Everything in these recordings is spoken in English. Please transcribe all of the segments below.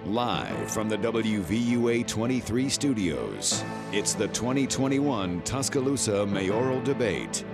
Live from the WVUA 23 studios, it's the 2021 Tuscaloosa Mayoral Debate.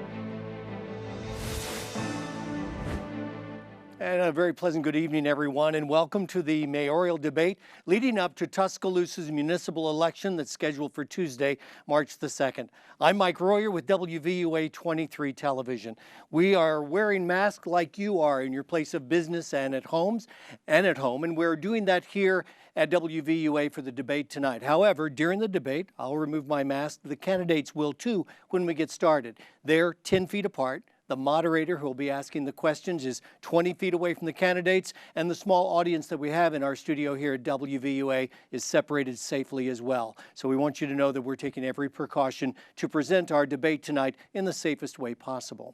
And a very pleasant good evening, everyone, and welcome to the mayoral debate leading up to Tuscaloosa's municipal election that's scheduled for Tuesday, March the 2nd. I'm Mike Royer with WVUA 23 Television. We are wearing masks like you are in your place of business and at home, and we're doing that here at WVUA for the debate tonight. However, during the debate, I'll remove my mask. The candidates will too when we get started. They're 10 feet apart. The moderator who will be asking the questions is 20 feet away from the candidates, and the small audience that we have in our studio here at WVUA is separated safely as well. So we want you to know that we're taking every precaution to present our debate tonight in the safest way possible.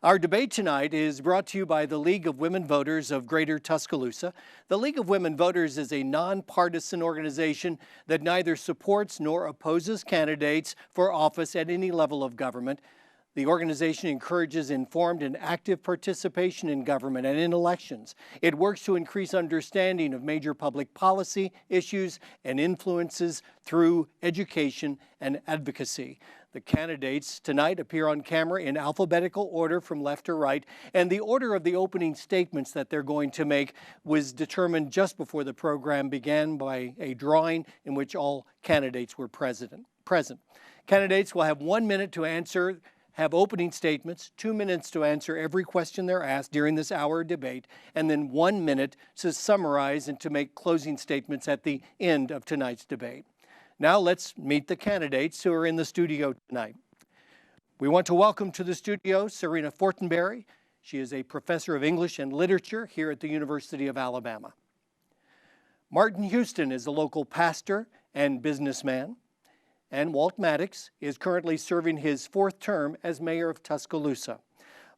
Our debate tonight is brought to you by the League of Women Voters of Greater Tuscaloosa. The League of Women Voters is a nonpartisan organization that neither supports nor opposes candidates for office at any level of government. The organization encourages informed and active participation in government and in elections. It works to increase understanding of major public policy issues and influences through education and advocacy. The candidates tonight appear on camera in alphabetical order from left to right, and the order of the opening statements that they're going to make was determined just before the program began by a drawing in which all candidates were present. Candidates will have 1 minute to have opening statements, 2 minutes to answer every question they're asked during this hour debate, and then 1 minute to summarize and to make closing statements at the end of tonight's debate. Now let's meet the candidates who are in the studio tonight. We want to welcome to the studio Serena Fortenberry. She is a professor of English and literature here at the University of Alabama. Martin Houston is a local pastor and businessman. And Walt Maddox is currently serving his fourth term as mayor of Tuscaloosa.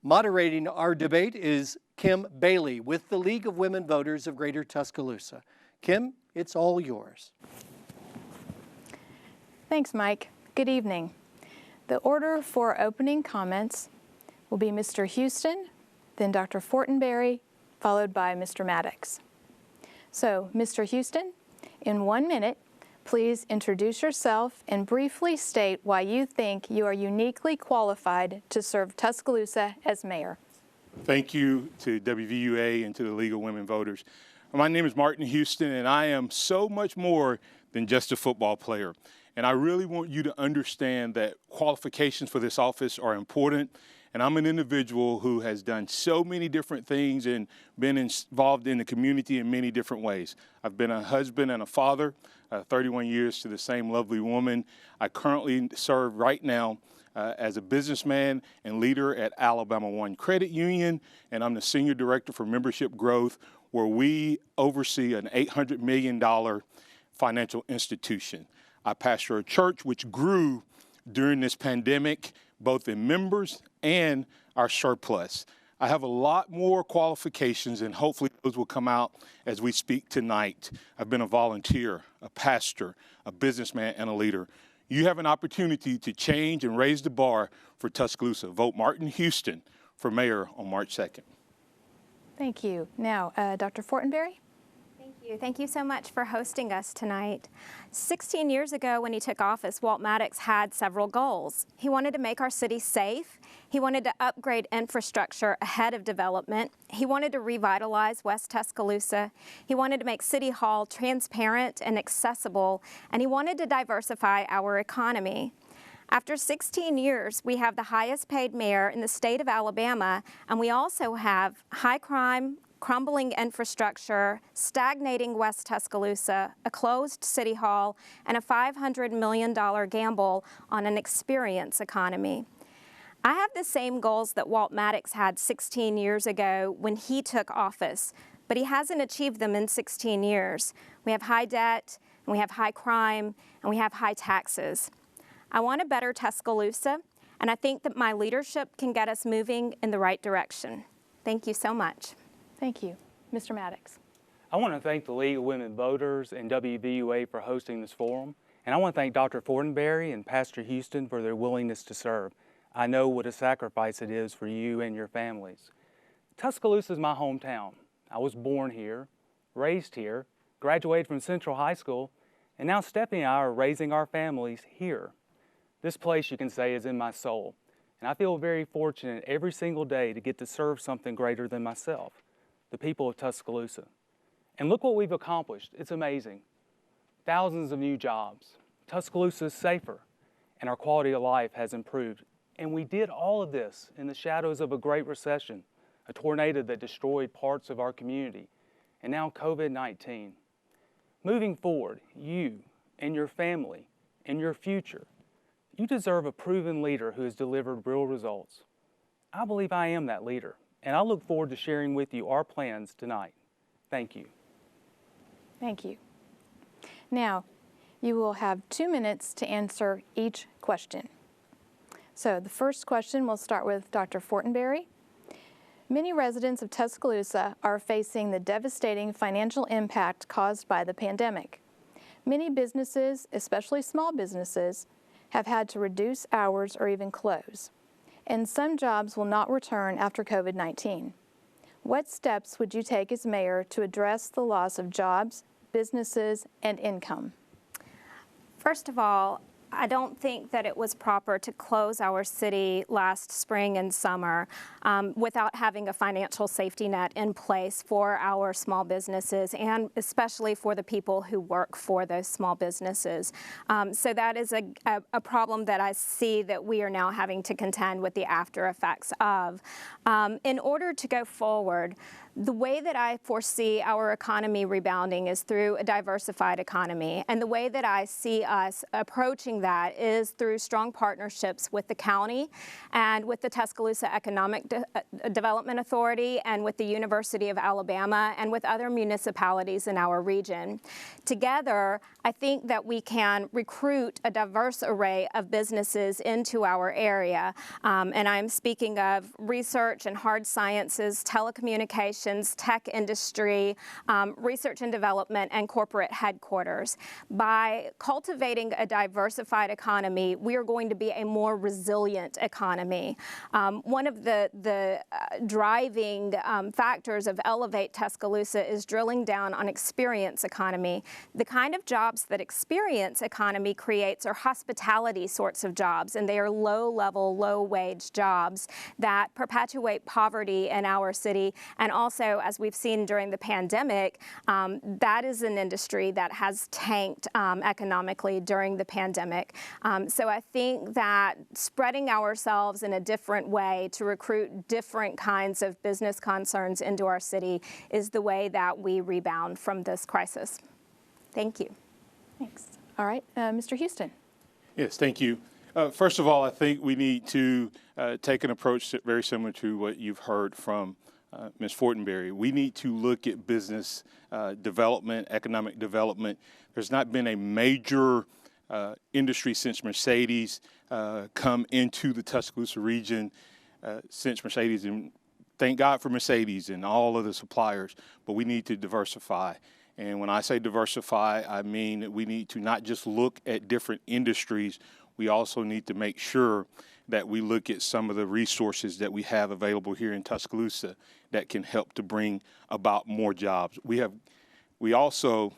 Moderating our debate is Kim Bailey with the League of Women Voters of Greater Tuscaloosa. Kim, it's all yours. Thanks, Mike. Good evening. The order for opening comments will be Mr. Houston, then Dr. Fortenberry, followed by Mr. Maddox. So, Mr. Houston, in 1 minute, please introduce yourself and briefly state why you think you are uniquely qualified to serve Tuscaloosa as mayor. Thank you to WVUA and to the League of Women Voters. My name is Martin Houston, and I am so much more than just a football player. And I really want you to understand that qualifications for this office are important. And I'm an individual who has done so many different things and been involved in the community in many different ways. I've been a husband and a father, 31 years to the same lovely woman. I currently serve right now as a businessman and leader at Alabama One Credit Union, and I'm the Senior Director for Membership Growth, where we oversee an $800 million financial institution. I pastor a church which grew during this pandemic, both in members and our surplus. I have a lot more qualifications, and hopefully those will come out as we speak tonight. I've been a volunteer, a pastor, a businessman, and a leader. You have an opportunity to change and raise the bar for Tuscaloosa. Vote Martin Houston for mayor on March 2nd. Thank you. Now, Dr. Fortenberry? Thank you so much for hosting us tonight. 16 years ago when he took office, Walt Maddox had several goals. He wanted to make our city safe. He wanted to upgrade infrastructure ahead of development. He wanted to revitalize West Tuscaloosa. He wanted to make City Hall transparent and accessible, and he wanted to diversify our economy. After 16 years, we have the highest paid mayor in the state of Alabama, and we also have high crime, crumbling infrastructure, stagnating West Tuscaloosa, a closed City Hall, and a $500 million gamble on an experience economy. I have the same goals that Walt Maddox had 16 years ago when he took office, but he hasn't achieved them in 16 years. We have high debt, and we have high crime, and we have high taxes. I want a better Tuscaloosa, and I think that my leadership can get us moving in the right direction. Thank you so much. Thank you. Mr. Maddox. I want to thank the League of Women Voters and WVUA for hosting this forum. And I want to thank Dr. Fortenberry and Pastor Houston for their willingness to serve. I know what a sacrifice it is for you and your families. Tuscaloosa is my hometown. I was born here, raised here, graduated from Central High School, and now Stephanie and I are raising our families here. This place, you can say, is in my soul, and I feel very fortunate every single day to get to serve something greater than myself, the people of Tuscaloosa. And look what we've accomplished. It's amazing. Thousands of new jobs. Tuscaloosa is safer, and our quality of life has improved. And we did all of this in the shadows of a great recession, a tornado that destroyed parts of our community, and now COVID-19. Moving forward, you and your family and your future, you deserve a proven leader who has delivered real results. I believe I am that leader, and I look forward to sharing with you our plans tonight. Thank you. Thank you. Now, you will have 2 minutes to answer each question. So the first question will start with Dr. Fortenberry. Many residents of Tuscaloosa are facing the devastating financial impact caused by the pandemic. Many businesses, especially small businesses, have had to reduce hours or even close, and some jobs will not return after COVID-19. What steps would you take as mayor to address the loss of jobs, businesses, and income? First of all, I don't think that it was proper to close our city last spring and summer without having a financial safety net in place for our small businesses and especially for the people who work for those small businesses. So that is a problem that I see that we are now having to contend with the after effects of. In order to go forward, the way that I foresee our economy rebounding is through a diversified economy. And the way that I see us approaching that is through strong partnerships with the county and with the Tuscaloosa Economic Development Authority and with the University of Alabama and with other municipalities in our region. Together, I think that we can recruit a diverse array of businesses into our area. And I'm speaking of research and hard sciences, telecommunications, tech industry, research and development, and corporate headquarters. By cultivating a diversified economy, we are going to be a more resilient economy. One of the driving factors of Elevate Tuscaloosa is drilling down on experience economy. The kind of jobs that experience economy creates are hospitality sorts of jobs, and they are low-level, low-wage jobs that perpetuate poverty in our city. And also, as we've seen during the pandemic, that is an industry that has tanked economically during the pandemic. So I think that spreading ourselves in a different way to recruit different kinds of business concerns into our city is the way that we rebound from this crisis. Thank you. Thanks. All right, Mr. Houston. Yes, thank you. First of all, I think we need to take an approach very similar to what you've heard from Ms. Fortenberry. We need to look at business development, economic development. There's not been a major industry since Mercedes come into the Tuscaloosa region since Mercedes, and thank God for Mercedes and all of the suppliers, but we need to diversify. And when I say diversify, I mean that we need to not just look at different industries, we also need to make sure that we look at some of the resources that we have available here in Tuscaloosa that can help to bring about more jobs. We also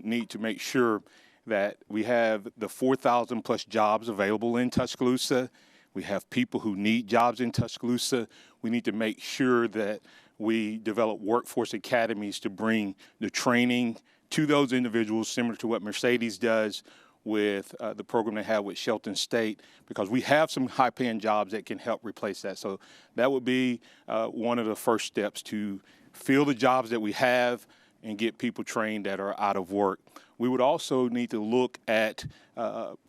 need to make sure that we have the 4,000 plus jobs available in Tuscaloosa. We have people who need jobs in Tuscaloosa. We need to make sure that we develop workforce academies to bring the training to those individuals, similar to what Mercedes does with the program they have with Shelton State, because we have some high-paying jobs that can help replace that. So that would be one of the first steps to fill the jobs that we have and get people trained that are out of work. We would also need to look at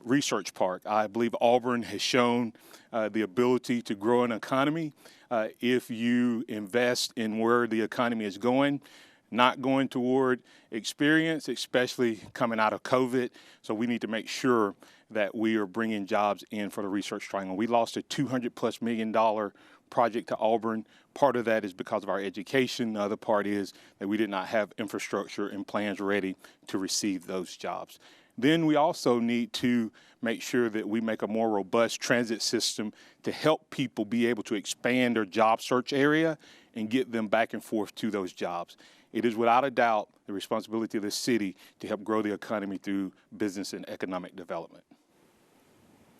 Research Park. I believe Auburn has shown the ability to grow an economy if you invest in where the economy is going, not going toward experience, especially coming out of COVID. So we need to make sure that we are bringing jobs in for the Research Triangle. We lost a $200+ million project to Auburn. Part of that is because of our education. The other part is that we did not have infrastructure and plans ready to receive those jobs. Then we also need to make sure that we make a more robust transit system to help people be able to expand their job search area and get them back and forth to those jobs. It is without a doubt the responsibility of the city to help grow the economy through business and economic development.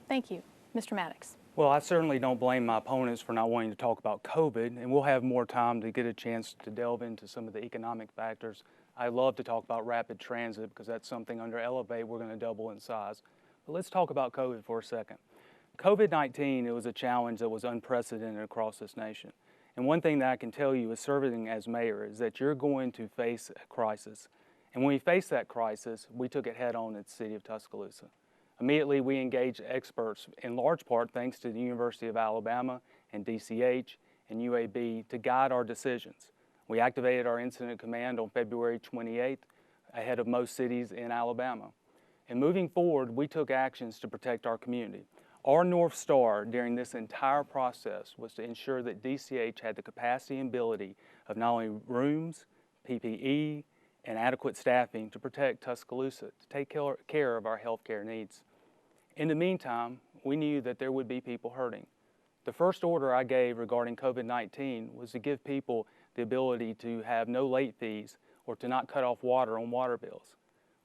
Thank you. Mr. Maddox. Well, I certainly don't blame my opponents for not wanting to talk about COVID, and we'll have more time to get a chance to delve into some of the economic factors. I love to talk about rapid transit because that's something under Elevate we're going to double in size. But let's talk about COVID for a second. COVID-19, it was a challenge that was unprecedented across this nation. And one thing that I can tell you as serving as mayor is that you're going to face a crisis. And when we faced that crisis, we took it head on at the city of Tuscaloosa. Immediately, we engaged experts, in large part thanks to the University of Alabama and DCH and UAB, to guide our decisions. We activated our incident command on February 28th, ahead of most cities in Alabama. And moving forward, we took actions to protect our community. Our North Star during this entire process was to ensure that DCH had the capacity and ability of not only rooms, PPE, and adequate staffing to protect Tuscaloosa, to take care of our healthcare needs. In the meantime, we knew that there would be people hurting. The first order I gave regarding COVID-19 was to give people the ability to have no late fees or to not cut off water on water bills.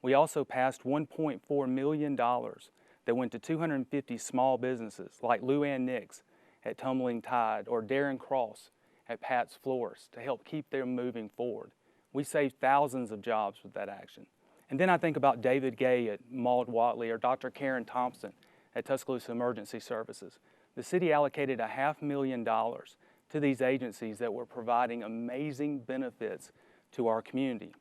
We also passed $1.4 million that went to 250 small businesses like Luann Nix at Tumbling Tide or Darren Cross at Pat's Floors to help keep them moving forward. We saved thousands of jobs with that action. And then I think about David Gay at Maud Watley or Dr. Karen Thompson at Tuscaloosa Emergency Services. The city allocated $500,000 to these agencies that were providing amazing benefits to our community.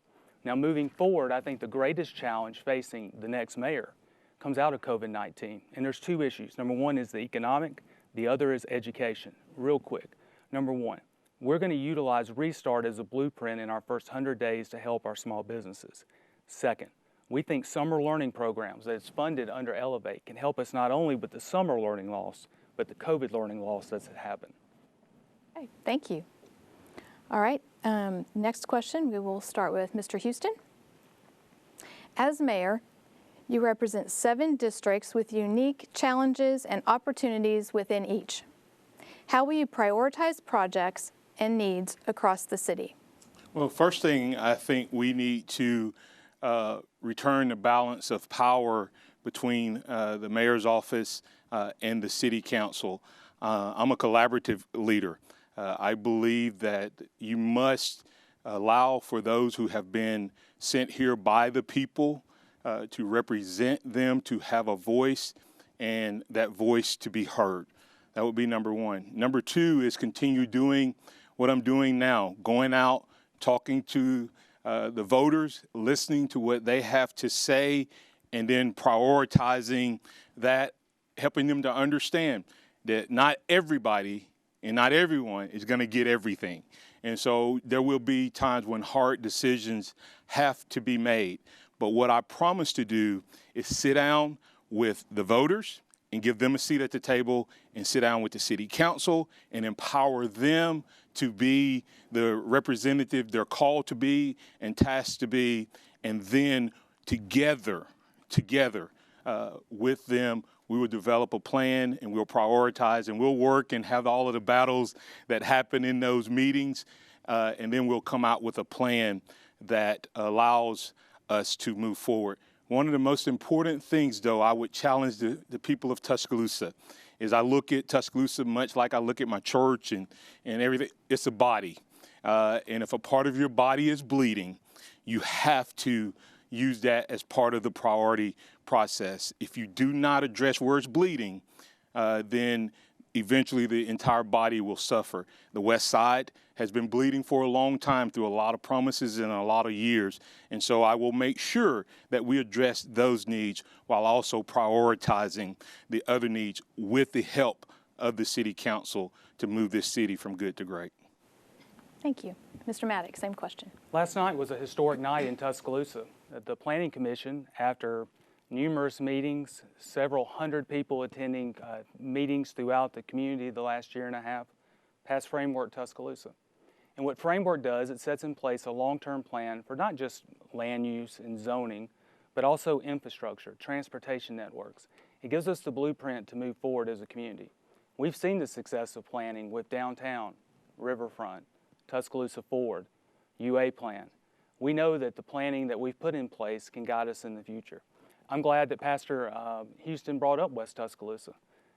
Now moving forward, I think the greatest challenge facing the next mayor comes out of COVID-19. And there's two issues. Number one is the economic, the other is education. Real quick. Number one, we're going to utilize Restart as a blueprint in our first 100 days to help our small businesses. Second, we think summer learning programs that is funded under Elevate can help us not only with the summer learning loss, but the COVID learning loss that's happened. Okay, thank you. All right, next question, we will start with Mr. Houston. As mayor, you represent 7 districts with unique challenges and opportunities within each. How will you prioritize projects and needs across the city? Well, first thing, I think we need to return the balance of power between the mayor's office and the city council. I'm a collaborative leader. I believe that you must allow for those who have been sent here by the people to represent them, to have a voice, and that voice to be heard. That would be number one. Number two is continue doing what I'm doing now, going out, talking to the voters, listening to what they have to say, and then prioritizing that, helping them to understand that not everybody and not everyone is going to get everything. And so there will be times when hard decisions have to be made. But what I promise to do is sit down with the voters and give them a seat at the table and sit down with the city council and empower them to be the representative they're called to be and tasked to be. And then together with them, we will develop a plan and we'll prioritize and we'll work and have all of the battles that happen in those meetings. And then we'll come out with a plan that allows us to move forward. One of the most important things, though, I would challenge the people of Tuscaloosa is I look at Tuscaloosa much like I look at my church and everything. It's a body. And if a part of your body is bleeding, you have to use that as part of the priority process. If you do not address where it's bleeding, then eventually the entire body will suffer. The West Side has been bleeding for a long time through a lot of promises and a lot of years. And so I will make sure that we address those needs while also prioritizing the other needs with the help of the city council to move this city from good to great. Thank you. Mr. Maddox, same question. Last night was a historic night in Tuscaloosa. The Planning Commission, after numerous meetings, several hundred people attending meetings throughout the community the last year and a half, passed Framework Tuscaloosa. And what Framework does, it sets in place a long-term plan for not just land use and zoning, but also infrastructure, transportation networks. It gives us the blueprint to move forward as a community. We've seen the success of planning with downtown, Riverfront, Tuscaloosa Forward, UA Plan. we know that the planning that we've put in place can guide us in the future. I'm glad that Pastor Houston brought up West Tuscaloosa.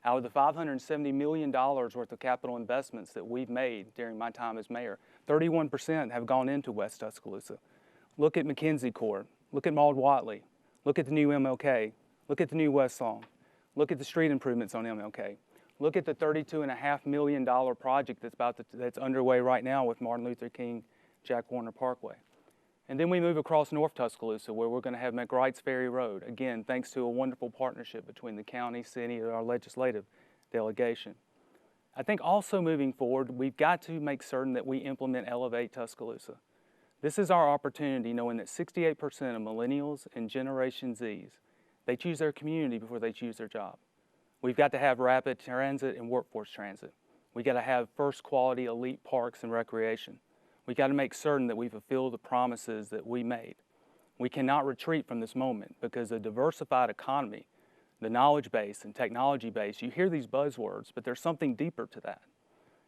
Out of the $570 million worth of capital investments that we've made during my time as mayor, 31% have gone into West Tuscaloosa. Look at McKenzie Court, look at Maud Watley, look at the new MLK, look at the new West Lawn, look at the street improvements on MLK, look at the $32.5 million project that's underway right now with Martin Luther King Jack Warner Parkway. And then we move across North Tuscaloosa, where we're going to have McWright's Ferry Road, again, thanks to a wonderful partnership between the county, city, and our legislative delegation. I think also moving forward, we've got to make certain that we implement Elevate Tuscaloosa. This is our opportunity, knowing that 68% of millennials and Generation Zs, they choose their community before they choose their job. We've got to have rapid transit and workforce transit. We've got to have first quality elite parks and recreation. We got to make certain that we fulfill the promises that we made. We cannot retreat from this moment because a diversified economy, the knowledge base and technology base, you hear these buzzwords, but there's something deeper to that.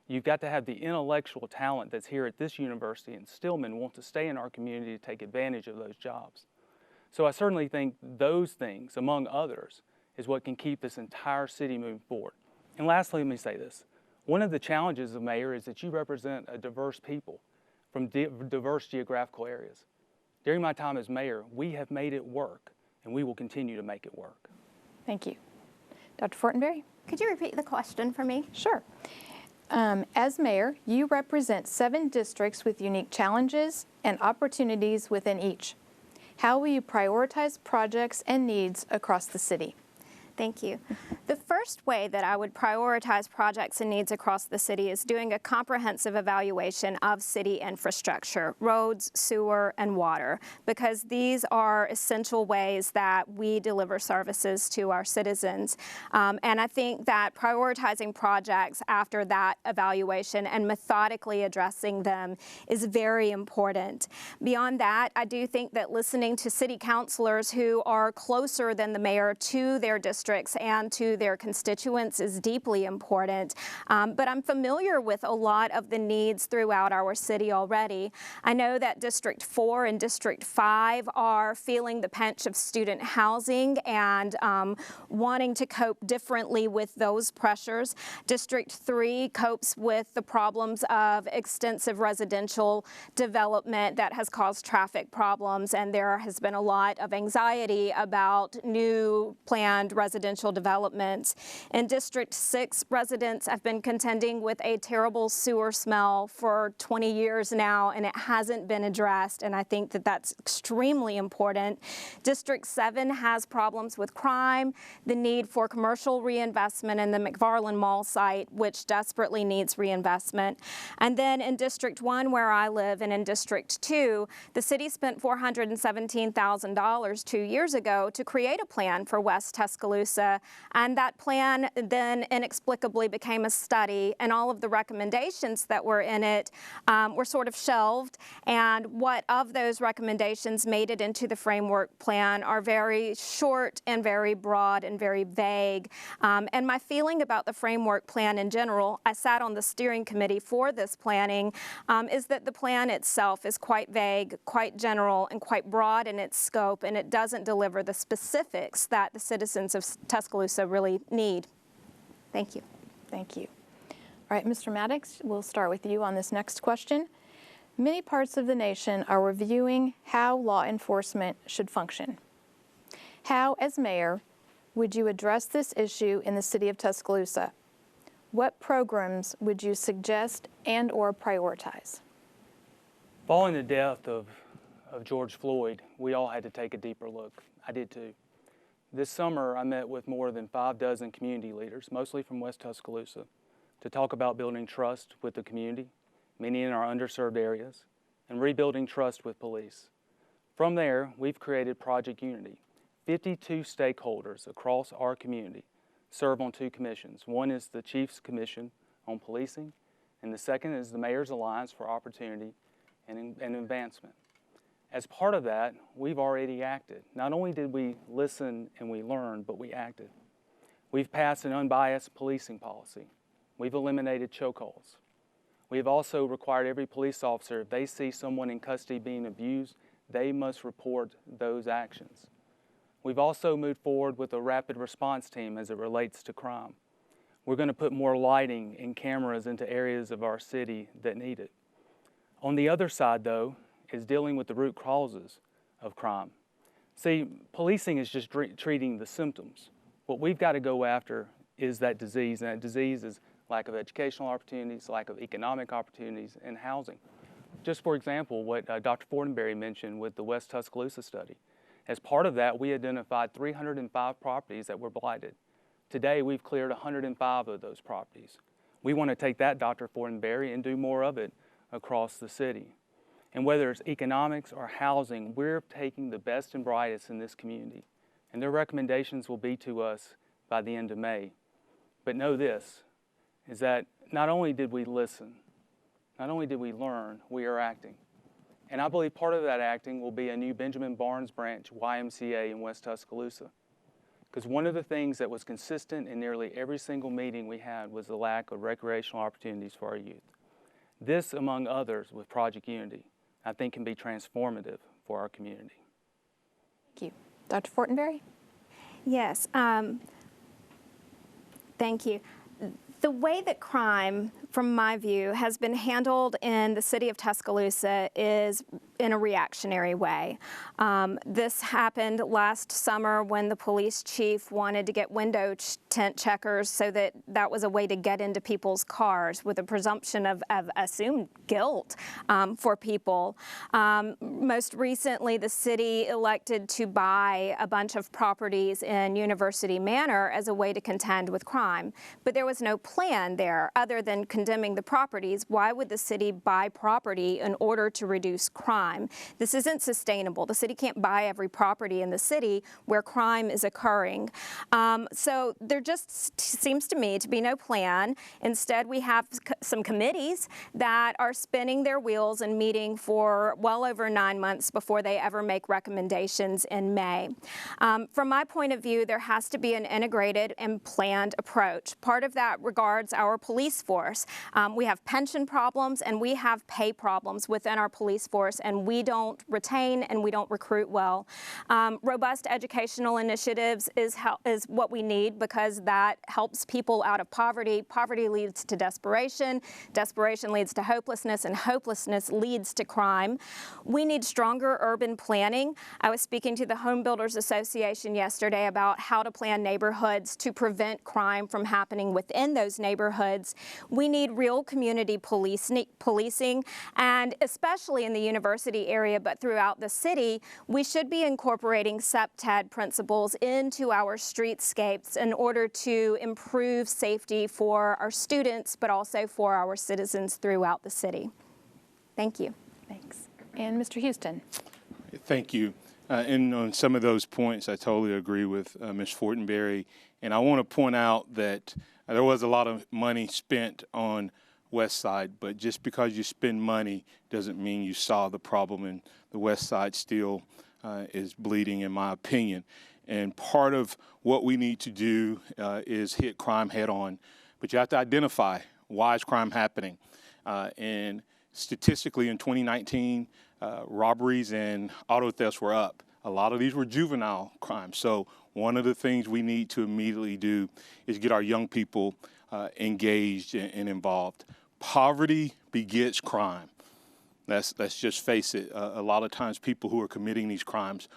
You've got to have the intellectual talent that's here at this university, and Stillman want to stay in our community to take advantage of those jobs. So I certainly think those things, among others, is what can keep this entire city moving forward. And lastly, let me say this. One of the challenges of mayor is that you represent a diverse people from diverse geographical areas. During my time as mayor, we have made it work, and we will continue to make it work. Thank you. Dr. Fortenberry? Could you repeat the question for me? Sure. As mayor, you represent 7 districts with unique challenges and opportunities within each. How will you prioritize projects and needs across the city? Thank you. The first way that I would prioritize projects and needs across the city is doing a comprehensive evaluation of city infrastructure, roads, sewer, and water, because these are essential ways that we deliver services to our citizens. And I think that prioritizing projects after that evaluation and methodically addressing them is very important. Beyond that, I do think that listening to city councilors who are closer than the mayor to their districts and to their constituents is deeply important. But I'm familiar with a lot of the needs throughout our city already. I know that District 4 and District 5 are feeling the pinch of student housing and wanting to cope differently with those pressures. District 3 copes with the problems of extensive residential development that has caused traffic problems, and there has been a lot of anxiety about new planned residential developments. In District 6, residents have been contending with a terrible sewer smell for 20 years now, and it hasn't been addressed, and I think that that's extremely important. District 7 has problems with crime, the need for commercial reinvestment in the McFarland Mall site, which desperately needs reinvestment. And then in District 1, where I live, and in District 2, the city spent $417,000 2 years ago to create a plan for West Tuscaloosa, and that plan then inexplicably became a study, and all of the recommendations that were in it were sort of shelved, and what of those recommendations made it into the framework plan are very short and very broad and very vague. And my feeling about the framework plan in general, I sat on the steering committee for this planning, is that the plan itself is quite vague, quite general, and quite broad in its scope, and it doesn't deliver the specifics that the citizens of Tuscaloosa really need. Thank you. Thank you. All right, Mr. Maddox, we'll start with you on this next question. Many parts of the nation are reviewing how law enforcement should function. How, as mayor, would you address this issue in the city of Tuscaloosa? What programs would you suggest and or prioritize? Following the death of George Floyd, we all had to take a deeper look. I did too. This summer, I met with more than 6 community leaders, mostly from West Tuscaloosa, to talk about building trust with the community, many in our underserved areas, and rebuilding trust with police. From there, we've created Project Unity. 52 stakeholders across our community serve on 2 commissions. One is the Chief's Commission on Policing, and the second is the Mayor's Alliance for Opportunity and Advancement. As part of that, we've already acted. Not only did we listen and we learned, but we acted. We've passed an unbiased policing policy. We've eliminated chokeholds. We have also required every police officer, if they see someone in custody being abused, they must report those actions. We've also moved forward with a rapid response team as it relates to crime. We're going to put more lighting and cameras into areas of our city that need it. On the other side, though, is dealing with the root causes of crime. See, policing is just treating the symptoms. What we've got to go after is that disease, and that disease is lack of educational opportunities, lack of economic opportunities, and housing. Just for example, what Dr. Fortenberry mentioned with the West Tuscaloosa study. As part of that, we identified 305 properties that were blighted. Today, we've cleared 105 of those properties. We want to take that, Dr. Fortenberry, and do more of it across the city. And whether it's economics or housing, we're taking the best and brightest in this community. And their recommendations will be to us by the end of May. But know this, is that not only did we listen, not only did we learn, we are acting. And I believe part of that acting will be a new Benjamin Barnes Branch YMCA in West Tuscaloosa. Because one of the things that was consistent in nearly every single meeting we had was the lack of recreational opportunities for our youth. This, among others, with Project Unity, I think can be transformative for our community. Thank you. Dr. Fortenberry? Yes, thank you. The way that crime, from my view, has been handled in the city of Tuscaloosa is in a reactionary way. This happened last summer when the police chief wanted to get window tint checkers so that was a way to get into people's cars with a presumption of assumed guilt for people. Most recently, the city elected to buy a bunch of properties in University Manor as a way to contend with crime. But there was no plan there other than condemning the properties. Why would the city buy property in order to reduce crime? This isn't sustainable. The city can't buy every property in the city where crime is occurring. So there just seems to me to be no plan. Instead, we have some committees that are spinning their wheels and meeting for well over 9 months before they ever make recommendations in May. From my point of view, there has to be an integrated and planned approach. Part of that regards our police force. We have pension problems and we have pay problems within our police force, and we don't retain and we don't recruit well. Robust educational initiatives is what we need because that helps people out of poverty. Poverty leads to desperation. Desperation leads to hopelessness, and hopelessness leads to crime. We need stronger urban planning. I was speaking to the Home Builders Association yesterday about how to plan neighborhoods to prevent crime from happening within those neighborhoods. We need real community policing, and especially in the university area, but throughout the city, we should be incorporating CPTED principles into our streetscapes in order to improve safety for our students, but also for our citizens throughout the city. Thank you. Thanks. And Mr. Houston? Thank you. And on some of those points, I totally agree with Ms. Fortenberry. And I want to point out that there was a lot of money spent on West Side, but just because you spend money doesn't mean you solve the problem, and the West Side still is bleeding, in my opinion. And part of what we need to do is hit crime head on, but you have to identify why is crime happening. And statistically in 2019, robberies and auto thefts were up. A lot of these were juvenile crimes. So one of the things we need to immediately do is get our young people engaged and involved. Poverty begets crime. Let's just face it. A lot of times people who are committing these crimes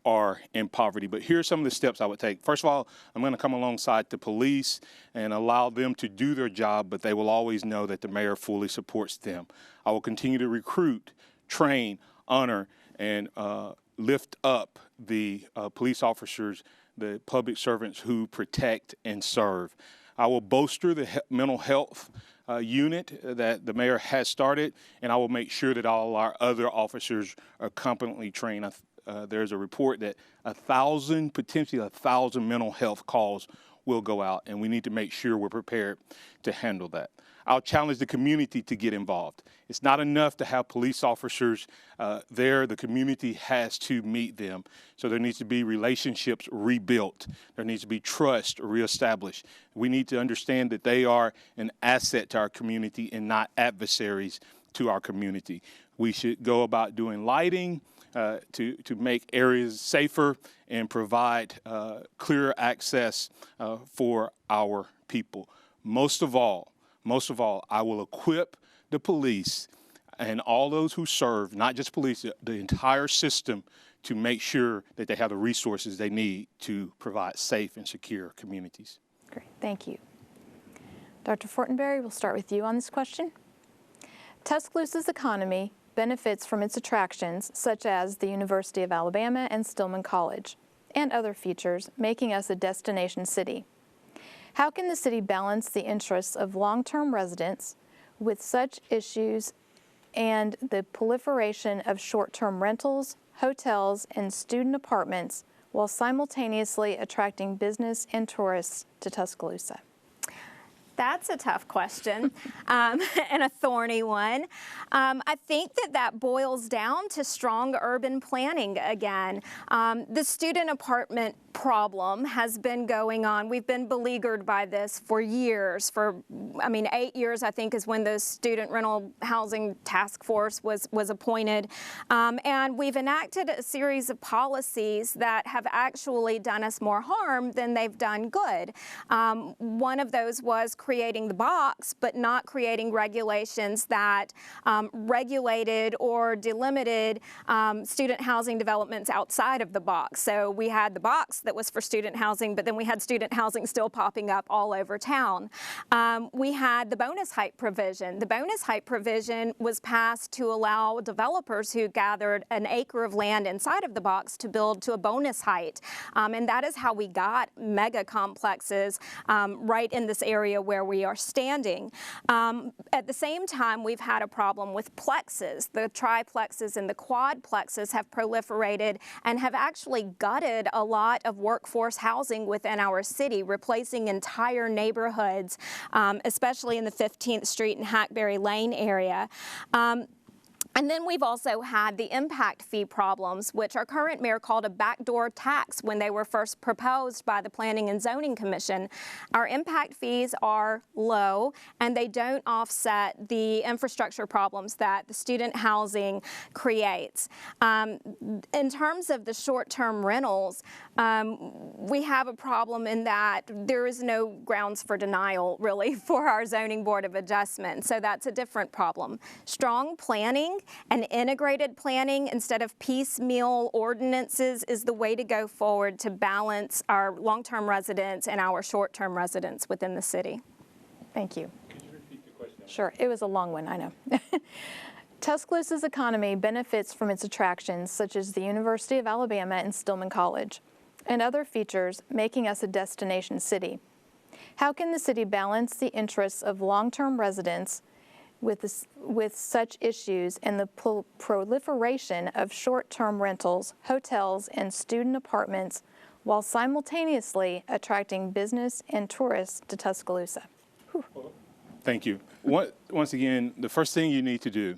are in poverty. But here are some of the steps I would take. First of all, I'm going to come alongside the police and allow them to do their job, but they will always know that the mayor fully supports them. I will continue to recruit, train, honor, and lift up the police officers, the public servants who protect and serve. I will bolster the mental health unit that the mayor has started, and I will make sure that all our other officers are competently trained. There's a report that potentially 1,000 mental health calls will go out, and we need to make sure we're prepared to handle that. I'll challenge the community to get involved. It's not enough to have police officers there. The community has to meet them. So there needs to be relationships rebuilt. There needs to be trust reestablished. We need to understand that they are an asset to our community and not adversaries to our community. We should go about doing lighting to make areas safer and provide clear access for our people. Most of all, I will equip the police and all those who serve, not just police, the entire system, to make sure that they have the resources they need to provide safe and secure communities. Great, thank you. Dr. Fortenberry, we'll start with you on this question. Tuscaloosa's economy benefits from its attractions, such as the University of Alabama and Stillman College, and other features, making us a destination city. How can the city balance the interests of long-term residents with such issues and the proliferation of short-term rentals, hotels, and student apartments while simultaneously attracting business and tourists to Tuscaloosa? That's a tough question and a thorny one. I think that boils down to strong urban planning again. The student apartment problem has been going on. We've been beleaguered by this for years. 8 years, I think, is when the Student Rental Housing Task Force was appointed. And we've enacted a series of policies that have actually done us more harm than they've done good. One of those was creating the box, but not creating regulations that regulated or delimited student housing developments outside of the box. So we had the box that was for student housing, but then we had student housing still popping up all over town. We had the bonus height provision. The bonus height provision was passed to allow developers who gathered an acre of land inside of the box to build to a bonus height. And that is how we got mega complexes right in this area where we are standing. At the same time, we've had a problem with plexes. The triplexes and the quadplexes have proliferated and have actually gutted a lot of workforce housing within our city, replacing entire neighborhoods, especially in the 15th Street and Hackberry Lane area. And then we've also had the impact fee problems, which our current mayor called a backdoor tax when they were first proposed by the Planning and Zoning Commission. Our impact fees are low, and they don't offset the infrastructure problems that the student housing creates. In terms of the short-term rentals, we have a problem in that there is no grounds for denial, really, for our Zoning Board of Adjustment. So that's a different problem. Strong planning and integrated planning instead of piecemeal ordinances is the way to go forward to balance our long-term residents and our short-term residents within the city. Thank you. Could you repeat the question? Sure, it was a long one, I know. Tuscaloosa's economy benefits from its attractions, such as the University of Alabama and Stillman College, and other features, making us a destination city. How can the city balance the interests of long-term residents with such issues and the proliferation of short-term rentals, hotels, and student apartments while simultaneously attracting business and tourists to Tuscaloosa? Whew. Thank you. Once again, the first thing you need to do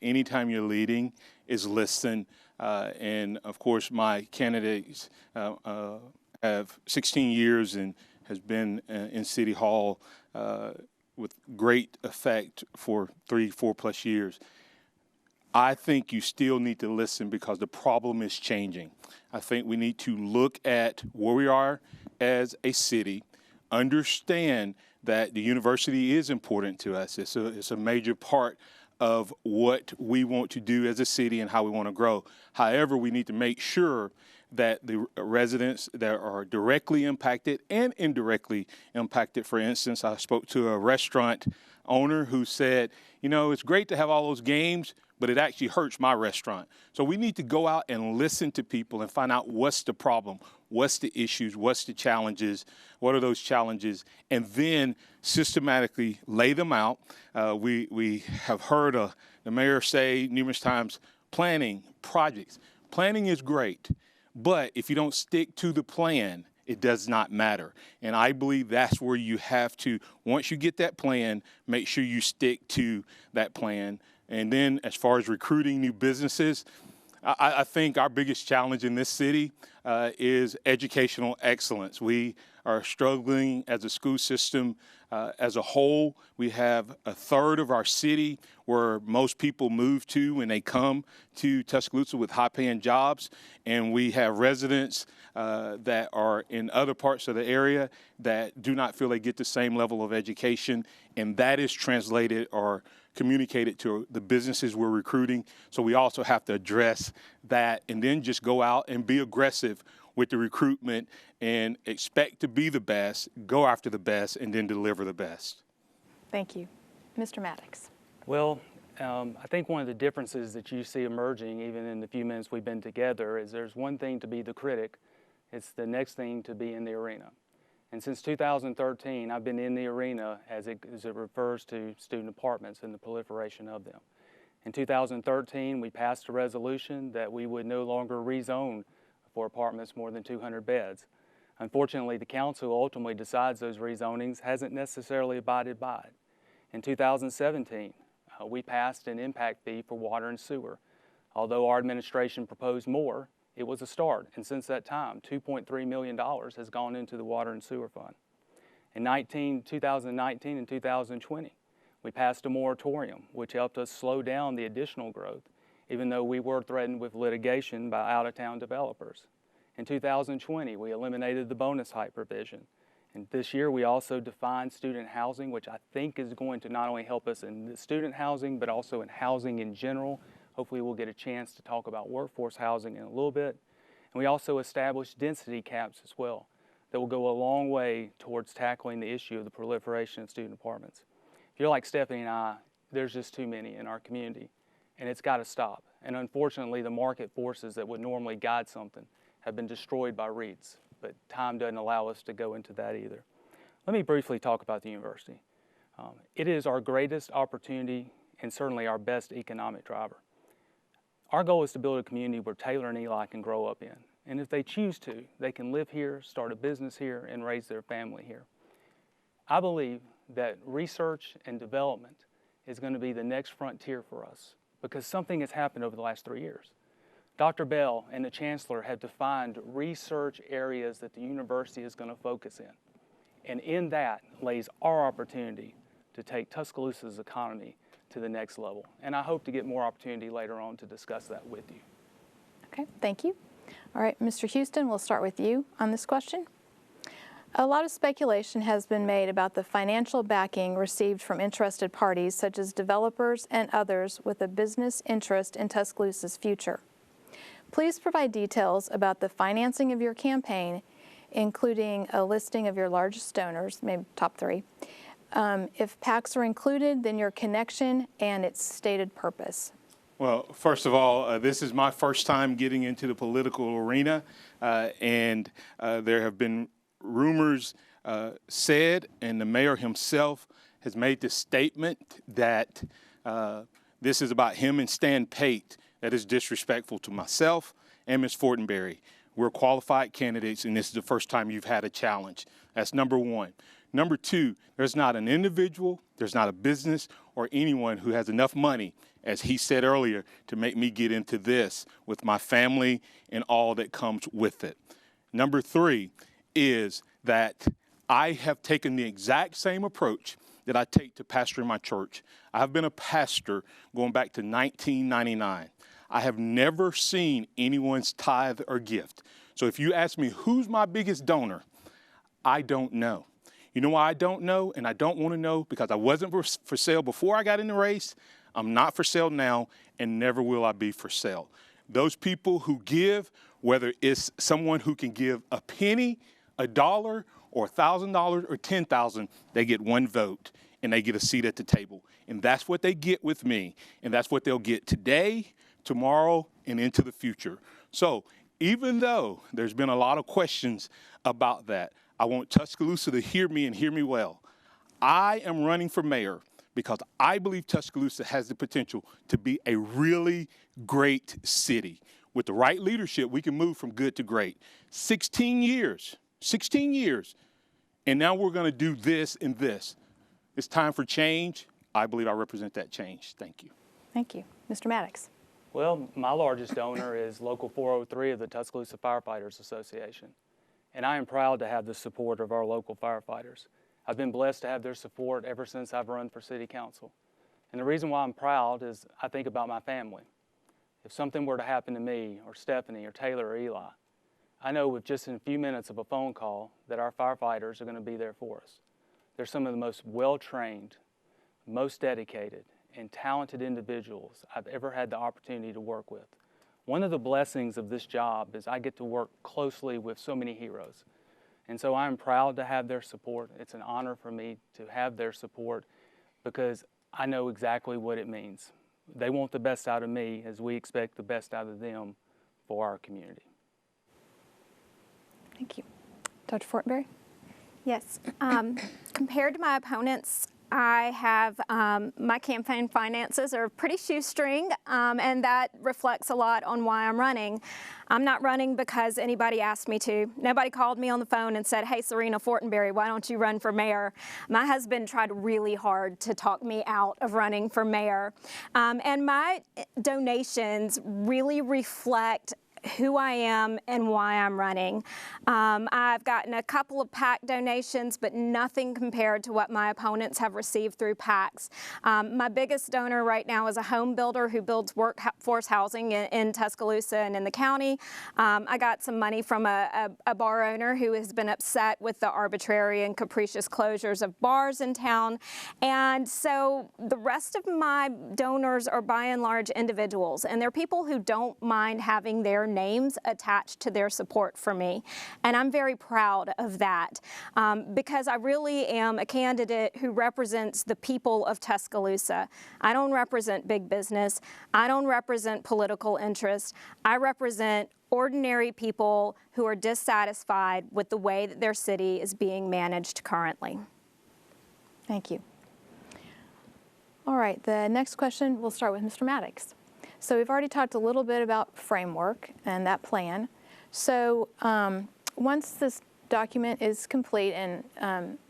anytime you're leading is listen. And of course, my candidates have 16 years and has been in City Hall with great effect for 3-4+ years. I think you still need to listen because the problem is changing. I think we need to look at where we are as a city, understand that the university is important to us. It's a major part of what we want to do as a city and how we want to grow. However, we need to make sure that the residents that are directly impacted and indirectly impacted. For instance, I spoke to a restaurant owner who said, you know, it's great to have all those games, but it actually hurts my restaurant. So we need to go out and listen to people and find out what's the problem, what's the issues, what's the challenges, what are those challenges, and then systematically lay them out. We have heard the mayor say numerous times, planning, projects. Planning is great, but if you don't stick to the plan it does not matter. And I believe that's where you have to, once you get that plan, make sure you stick to that plan. And then as far as recruiting new businesses, I think our biggest challenge in this city is educational excellence. We are struggling as a school system as a whole. We have a third of our city where most people move to when they come to Tuscaloosa with high-paying jobs, and we have residents that are in other parts of the area that do not feel they get the same level of education, and that is translated or communicated to the businesses we're recruiting. So we also have to address that and then just go out and be aggressive with the recruitment and expect to be the best, go after the best, and then deliver the best. Thank you. Mr. Maddox. Well, I think one of the differences that you see emerging, even in the few minutes we've been together, is there's one thing to be the critic. It's the next thing to be in the arena. And since 2013, I've been in the arena as it refers to student apartments and the proliferation of them. In 2013, we passed a resolution that we would no longer rezone for apartments more than 200 beds. Unfortunately, the council ultimately decides those rezonings, hasn't necessarily abided by it. In 2017, we passed an impact fee for water and sewer. Although our administration proposed more, it was a start, and since that time, $2.3 million has gone into the water and sewer fund. In 2019 and 2020, we passed a moratorium, which helped us slow down the additional growth, even though we were threatened with litigation by out-of-town developers. In 2020, we eliminated the bonus height provision. And this year, we also defined student housing, which I think is going to not only help us in the student housing, but also in housing in general. Hopefully we'll get a chance to talk about workforce housing in a little bit. And we also established density caps as well that will go a long way towards tackling the issue of the proliferation of student apartments. If you're like Stephanie and I, there's just too many in our community, and it's got to stop. And unfortunately, the market forces that would normally guide something have been destroyed by REITs, but time doesn't allow us to go into that either. Let me briefly talk about the university. It is our greatest opportunity and certainly our best economic driver. Our goal is to build a community where Taylor and Eli can grow up in. And if they choose to, they can live here, start a business here, and raise their family here. I believe that research and development is going to be the next frontier for us because something has happened over the last 3 years. Dr. Bell and the Chancellor have defined research areas that the university is going to focus in. And in that lays our opportunity to take Tuscaloosa's economy to the next level. And I hope to get more opportunity later on to discuss that with you. Okay, thank you. All right, Mr. Houston, we'll start with you on this question. A lot of speculation has been made about the financial backing received from interested parties such as developers and others with a business interest in Tuscaloosa's future. Please provide details about the financing of your campaign, including a listing of your largest donors, maybe top 3. If PACs are included, then your connection and its stated purpose. Well, first of all, this is my first time getting into the political arena, and there have been rumors said, and the mayor himself has made this statement that this is about him and Stan Pate. That is disrespectful to myself and Ms. Fortenberry. We're qualified candidates, and this is the first time you've had a challenge. That's number one. Number two, there's not an individual, there's not a business or anyone who has enough money, as he said earlier, to make me get into this with my family and all that comes with it. Number three is that I have taken the exact same approach that I take to pastoring my church. I've been a pastor going back to 1999. I have never seen anyone's tithe or gift. So if you ask me who's my biggest donor, I don't know. You know why I don't know, and I don't want to know? Because I wasn't for sale before I got in the race. I'm not for sale now, and never will I be for sale. Those people who give, whether it's someone who can give a penny, $1, or $1,000 or $10,000, they get one vote, and they get a seat at the table. And that's what they get with me, and that's what they'll get today, tomorrow, and into the future. So even though there's been a lot of questions about that, I want Tuscaloosa to hear me and hear me well. I am running for mayor because I believe Tuscaloosa has the potential to be a really great city. With the right leadership, we can move from good to great. 16 years 16 years. And now we're going to do this and this. It's time for change. I believe I represent that change. Thank you. Thank you. Mr. Maddox. Well, my largest donor is Local 403 of the Tuscaloosa Firefighters Association. And I am proud to have the support of our local firefighters. I've been blessed to have their support ever since I've run for city council. And the reason why I'm proud is I think about my family. If something were to happen to me or Stephanie or Taylor or Eli, I know with just in a few minutes of a phone call that our firefighters are going to be there for us. They're some of the most well-trained, most dedicated, and talented individuals I've ever had the opportunity to work with. One of the blessings of this job is I get to work closely with so many heroes. And so I'm proud to have their support. It's an honor for me to have their support because I know exactly what it means. They want the best out of me as we expect the best out of them for our community. Thank you. Dr. Fortenberry? Yes. Compared to my opponents, I have my campaign finances are pretty shoestring, and that reflects a lot on why I'm running. I'm not running because anybody asked me to. Nobody called me on the phone and said, hey, Serena Fortenberry, why don't you run for mayor? My husband tried really hard to talk me out of running for mayor. And my donations really reflect who I am and why I'm running. I've gotten a couple of PAC donations, but nothing compared to what my opponents have received through PACs. My biggest donor right now is a home builder who builds workforce housing in Tuscaloosa and in the county. I got some money from a bar owner who has been upset with the arbitrary and capricious closures of bars in town. And so the rest of my donors are by and large individuals, and they're people who don't mind having their names attached to their support for me. And I'm very proud of that because I really am a candidate who represents the people of Tuscaloosa. I don't represent big business. I don't represent political interest. I represent ordinary people who are dissatisfied with the way that their city is being managed currently. Thank you. All right, the next question, we'll start with Mr. Maddox. So we've already talked a little bit about framework and that plan. So once this document is complete, and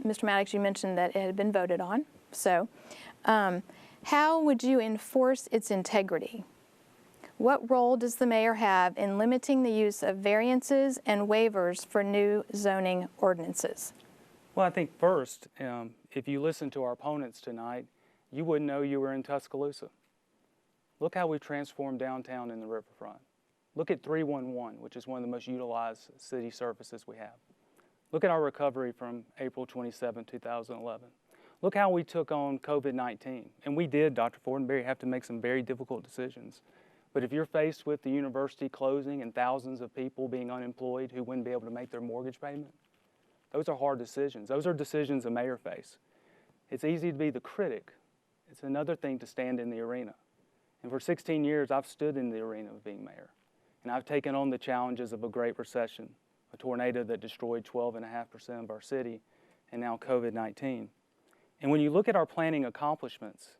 Mr. Maddox, you mentioned that it had been voted on. So how would you enforce its integrity? What role does the mayor have in limiting the use of variances and waivers for new zoning ordinances? Well, I think first, if you listen to our opponents tonight, you wouldn't know you were in Tuscaloosa. Look how we've transformed downtown in the riverfront. Look at 311, which is one of the most utilized city services we have. Look at our recovery from April 27, 2011. Look how we took on COVID-19. And we did, Dr. Fortenberry, have to make some very difficult decisions. But if you're faced with the university closing and thousands of people being unemployed who wouldn't be able to make their mortgage payment, those are hard decisions. Those are decisions a mayor face. It's easy to be the critic. It's another thing to stand in the arena. And for 16 years, I've stood in the arena of being mayor. And I've taken on the challenges of a Great Recession, a tornado that destroyed 12.5% of our city, and now COVID-19. And when you look at our planning accomplishments,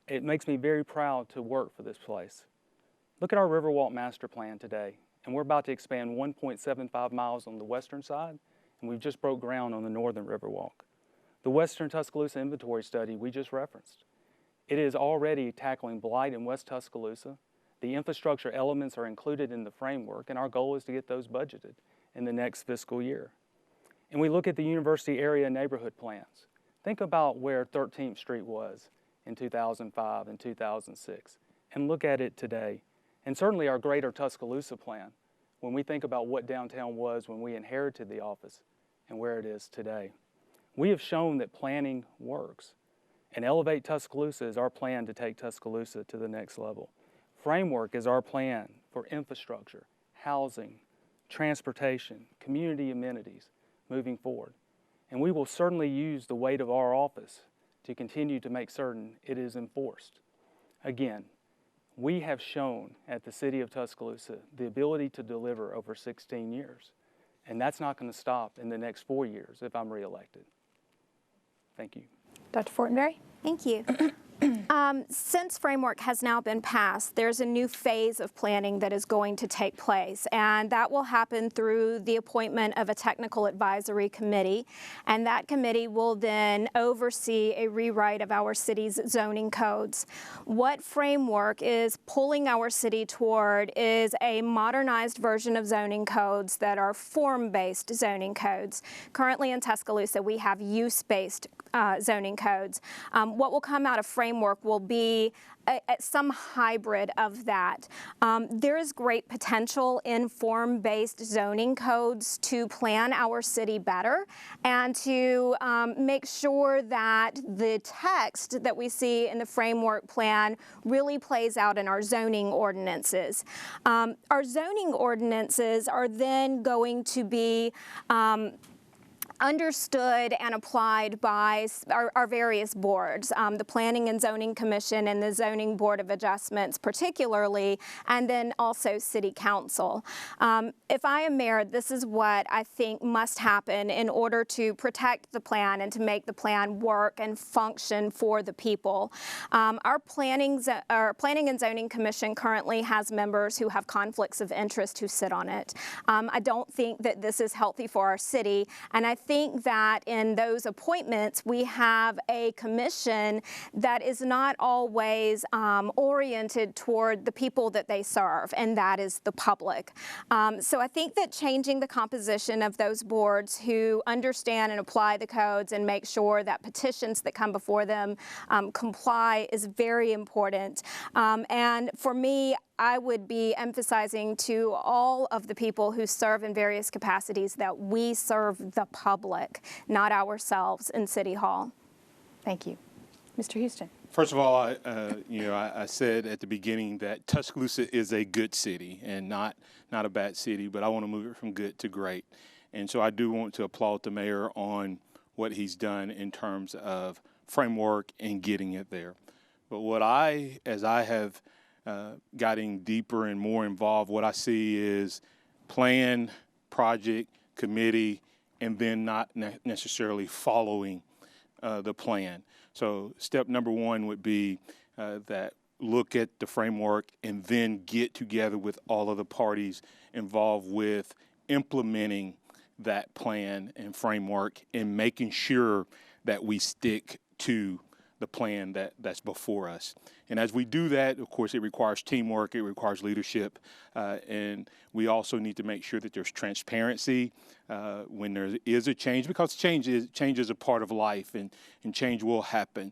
it makes me very proud to work for this place. Look at our Riverwalk Master Plan today, and we're about to expand 1.75 miles on the western side, and we've just broke ground on the northern Riverwalk. The Western Tuscaloosa Inventory Study we just referenced. It is already tackling blight in West Tuscaloosa. The infrastructure elements are included in the framework, and our goal is to get those budgeted in the next fiscal year. And we look at the university area neighborhood plans. Think about where 13th Street was in 2005 and 2006, and look at it today. And certainly our Greater Tuscaloosa plan, when we think about what downtown was when we inherited the office and where it is today. We have shown that planning works. And Elevate Tuscaloosa is our plan to take Tuscaloosa to the next level. Framework is our plan for infrastructure, housing, transportation, community amenities moving forward. And we will certainly use the weight of our office to continue to make certain it is enforced. Again, we have shown at the City of Tuscaloosa the ability to deliver over 16 years. And that's not going to stop in the next 4 years if I'm reelected. Thank you. Dr. Fortenberry? Thank you. Since framework has now been passed, there's a new phase of planning that is going to take place, and that will happen through the appointment of a technical advisory committee, and that committee will then oversee a rewrite of our city's zoning codes. What framework is pulling our city toward is a modernized version of zoning codes that are form-based zoning codes. Currently in Tuscaloosa, we have use-based zoning codes. What will come out of framework will be some hybrid of that. There is great potential in form-based zoning codes to plan our city better and to make sure that the text that we see in the framework plan really plays out in our zoning ordinances. Our zoning ordinances are then going to be understood and applied by our various boards, the Planning and Zoning Commission and the Zoning Board of Adjustments particularly, and then also City Council. If I am mayor, this is what I think must happen in order to protect the plan and to make the plan work and function for the people. Our Planning and Zoning Commission currently has members who have conflicts of interest who sit on it. I don't think that this is healthy for our city, and I think that in those appointments we have a commission that is not always oriented toward the people that they serve, and that is the public. So I think that changing the composition of those boards who understand and apply the codes and make sure that petitions that come before them comply is very important. And for me, I would be emphasizing to all of the people who serve in various capacities that we serve the public, not ourselves in City Hall. Thank you. Mr. Houston. First of all, I said at the beginning that Tuscaloosa is a good city and not a bad city, but I want to move it from good to great. And so I do want to applaud the mayor on what he's done in terms of framework and getting it there. But as I have gotten deeper and more involved, what I see is plan, project, committee, and then not necessarily following the plan. So step number one would be that look at the framework and then get together with all of the parties involved with implementing that plan and framework and making sure that we stick to the plan that's before us. And as we do that, of course, it requires teamwork, it requires leadership, and we also need to make sure that there's transparency when there is a change, because change is a part of life, and change will happen.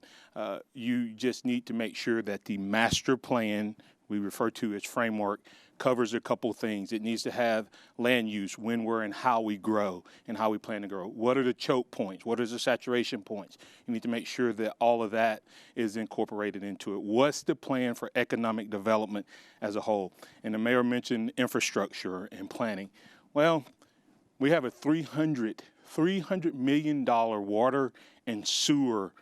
You just need to make sure that the master plan, we refer to as framework, covers a couple things. It needs to have land use, when, where, and how we grow and how we plan to grow. What are the choke points? What are the saturation points? You need to make sure that all of that is incorporated into it. What's the plan for economic development as a whole? And the mayor mentioned infrastructure and planning. Well, we have a $300 million water and sewer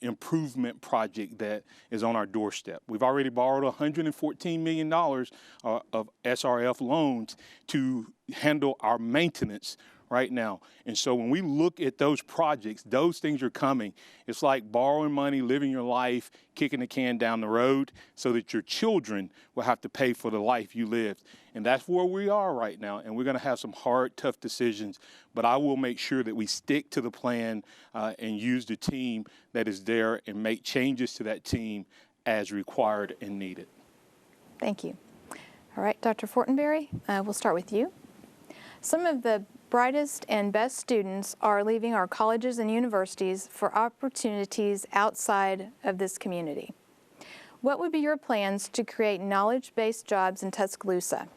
improvement project that is on our doorstep. We've already borrowed $114 million of SRF loans to handle our maintenance right now. And so when we look at those projects, those things are coming. It's like borrowing money, living your life, kicking the can down the road so that your children will have to pay for the life you lived. And that's where we are right now. And we're going to have some hard, tough decisions. But I will make sure that we stick to the plan and use the team that is there and make changes to that team as required and needed. Thank you. All right, Dr. Fortenberry, we'll start with you. Some of the brightest and best students are leaving our colleges and universities for opportunities outside of this community. What would be your plans to create knowledge-based jobs in Tuscaloosa?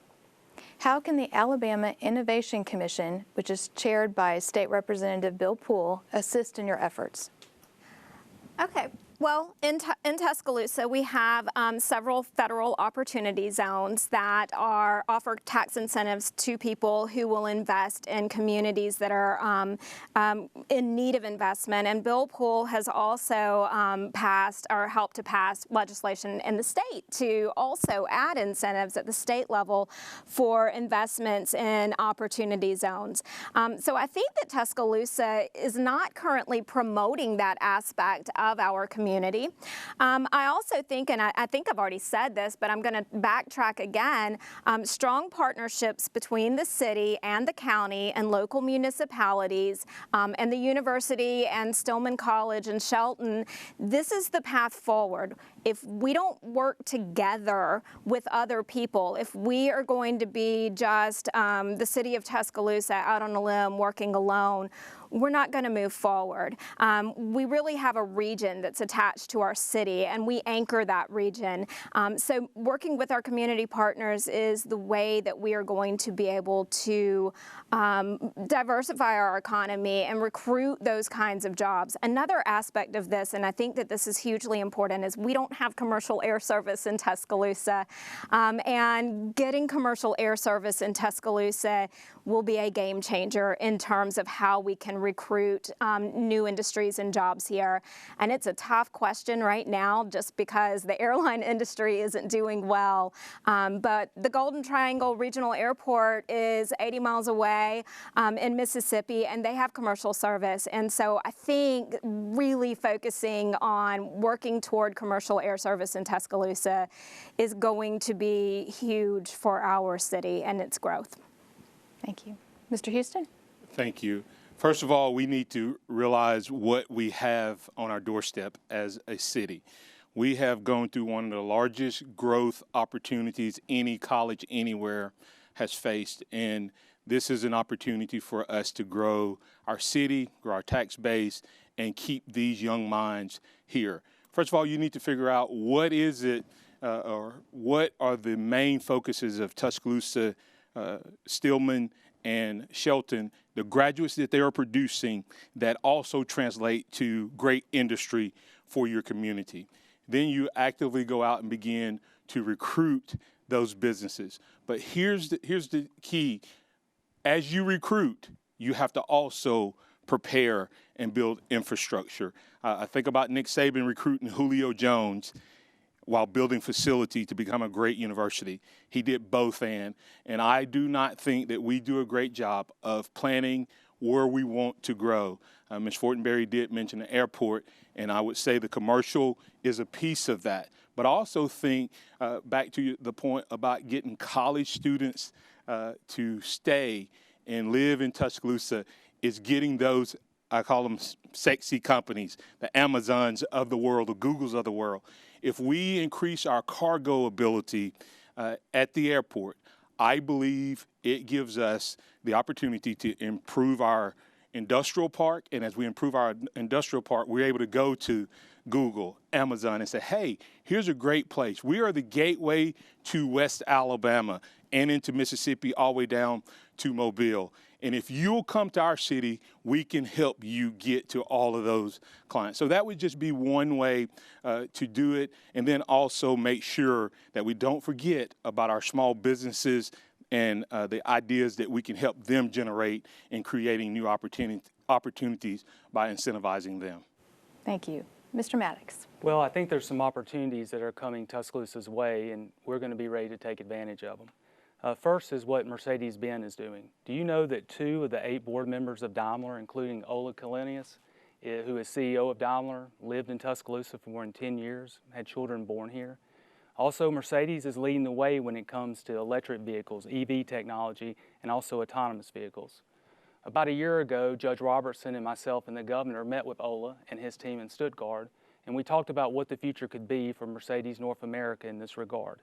How can the Alabama Innovation Commission, which is chaired by State Representative Bill Poole, assist in your efforts? Okay. Well, in Tuscaloosa, we have several federal opportunity zones that offer tax incentives to people who will invest in communities that are in need of investment. And Bill Poole has also passed or helped to pass legislation in the state to also add incentives at the state level for investments in opportunity zones. So I think that Tuscaloosa is not currently promoting that aspect of our community community. I also think, and I think I've already said this, but I'm going to backtrack again, strong partnerships between the city and the county and local municipalities and the university and Stillman College and Shelton. This is the path forward. If we don't work together with other people, if we are going to be just the city of Tuscaloosa out on a limb working alone, we're not going to move forward. We really have a region that's attached to our city, and we anchor that region. So working with our community partners is the way that we are going to be able to diversify our economy and recruit those kinds of jobs. Another aspect of this, and I think that this is hugely important, is we don't have commercial air service in Tuscaloosa, and getting commercial air service in Tuscaloosa will be a game changer in terms of how we can recruit new industries and jobs here. And it's a tough question right now just because the airline industry isn't doing well. But the Golden Triangle Regional Airport is 80 miles away in Mississippi, and they have commercial service. And so I think really focusing on working toward commercial air service in Tuscaloosa is going to be huge for our city and its growth. Thank you. Mr. Houston? Thank you. First of all, we need to realize what we have on our doorstep as a city. We have gone through one of the largest growth opportunities any college anywhere has faced, and this is an opportunity for us to grow our city, grow our tax base, and keep these young minds here. First of all, you need to figure out what is it or what are the main focuses of Tuscaloosa, Stillman, and Shelton, the graduates that they are producing that also translate to great industry for your community. Then you actively go out and begin to recruit those businesses. But here's the key. As you recruit, you have to also prepare and build infrastructure. I think about Nick Saban recruiting Julio Jones while building facility to become a great university. He did both and I do not think that we do a great job of planning where we want to grow. Ms. Fortenberry did mention the airport, and I would say the commercial is a piece of that. But I also think, back to the point about getting college students to stay and live in Tuscaloosa, is getting those, I call them sexy companies, the Amazons of the world, the Googles of the world. If we increase our cargo ability at the airport, I believe it gives us the opportunity to improve our industrial park. And as we improve our industrial park, we're able to go to Google, Amazon, and say, hey, here's a great place. We are the gateway to West Alabama and into Mississippi all the way down to Mobile. And if you'll come to our city, we can help you get to all of those clients. So that would just be one way to do it. And then also make sure that we don't forget about our small businesses and the ideas that we can help them generate in creating new opportunities by incentivizing them. Thank you. Mr. Maddox. Well, I think there's some opportunities that are coming Tuscaloosa's way, and we're going to be ready to take advantage of them. First is what Mercedes-Benz is doing. Do you know that 2 of the 8 board members of Daimler, including Ola Kalenius, who is CEO of Daimler, lived in Tuscaloosa for more than 10 years, had children born here? Also, Mercedes is leading the way when it comes to electric vehicles, EV technology, and also autonomous vehicles. About a year ago, Judge Robertson and myself and the governor met with Ola and his team in Stuttgart, and we talked about what the future could be for Mercedes North America in this regard.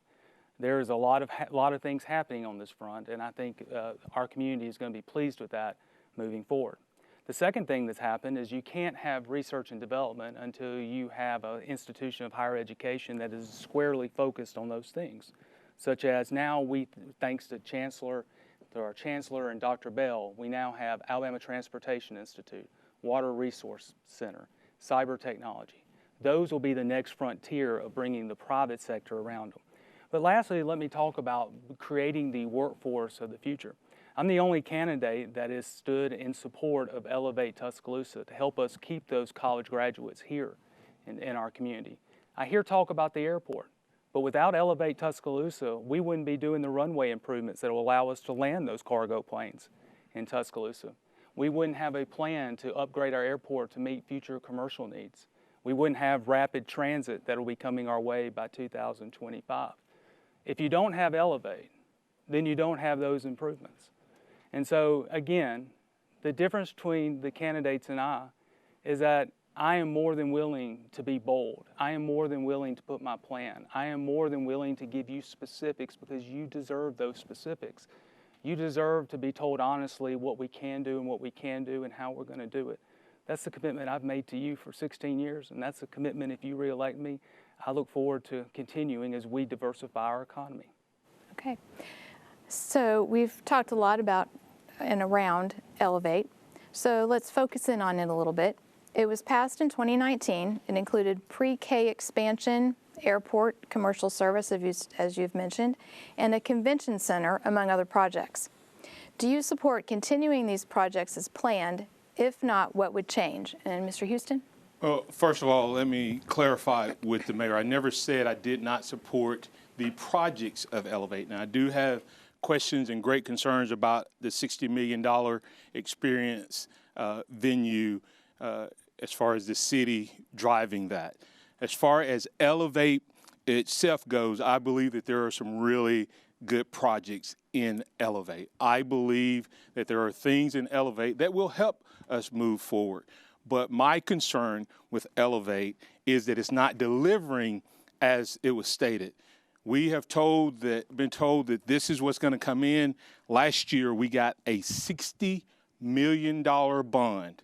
There is a lot of things happening on this front, and I think our community is going to be pleased with that moving forward. The second thing that's happened is you can't have research and development until you have an institution of higher education that is squarely focused on those things, such as now thanks to our Chancellor and Dr. Bell, we now have Alabama Transportation Institute, Water Resource Center, cyber technology. Those will be the next frontier of bringing the private sector around them. But lastly, let me talk about creating the workforce of the future. I'm the only candidate that has stood in support of Elevate Tuscaloosa to help us keep those college graduates here in our community. I hear talk about the airport, but without Elevate Tuscaloosa, we wouldn't be doing the runway improvements that will allow us to land those cargo planes in Tuscaloosa. We wouldn't have a plan to upgrade our airport to meet future commercial needs. We wouldn't have rapid transit that will be coming our way by 2025. If you don't have Elevate, then you don't have those improvements. And so again, the difference between the candidates and I is that I am more than willing to be bold. I am more than willing to put my plan. I am more than willing to give you specifics because you deserve those specifics. You deserve to be told honestly what we can do and what we can do and how we're going to do it. That's the commitment I've made to you for 16 years, and that's a commitment if you re-elect me. I look forward to continuing as we diversify our economy. Okay. So we've talked a lot about and around Elevate. So let's focus in on it a little bit. It was passed in 2019. It included pre-K expansion, airport, commercial service, as you've mentioned, and a convention center, among other projects. Do you support continuing these projects as planned? If not, what would change? And Mr. Houston? Well, first of all, let me clarify with the mayor. I never said I did not support the projects of Elevate. Now, I do have questions and great concerns about the $60 million experience venue as far as the city driving that. As far as Elevate itself goes, I believe that there are some really good projects in Elevate. I believe that there are things in Elevate that will help us move forward. But my concern with Elevate is that it's not delivering as it was stated. We have been told that this is what's going to come in. Last year, we got a $60 million bond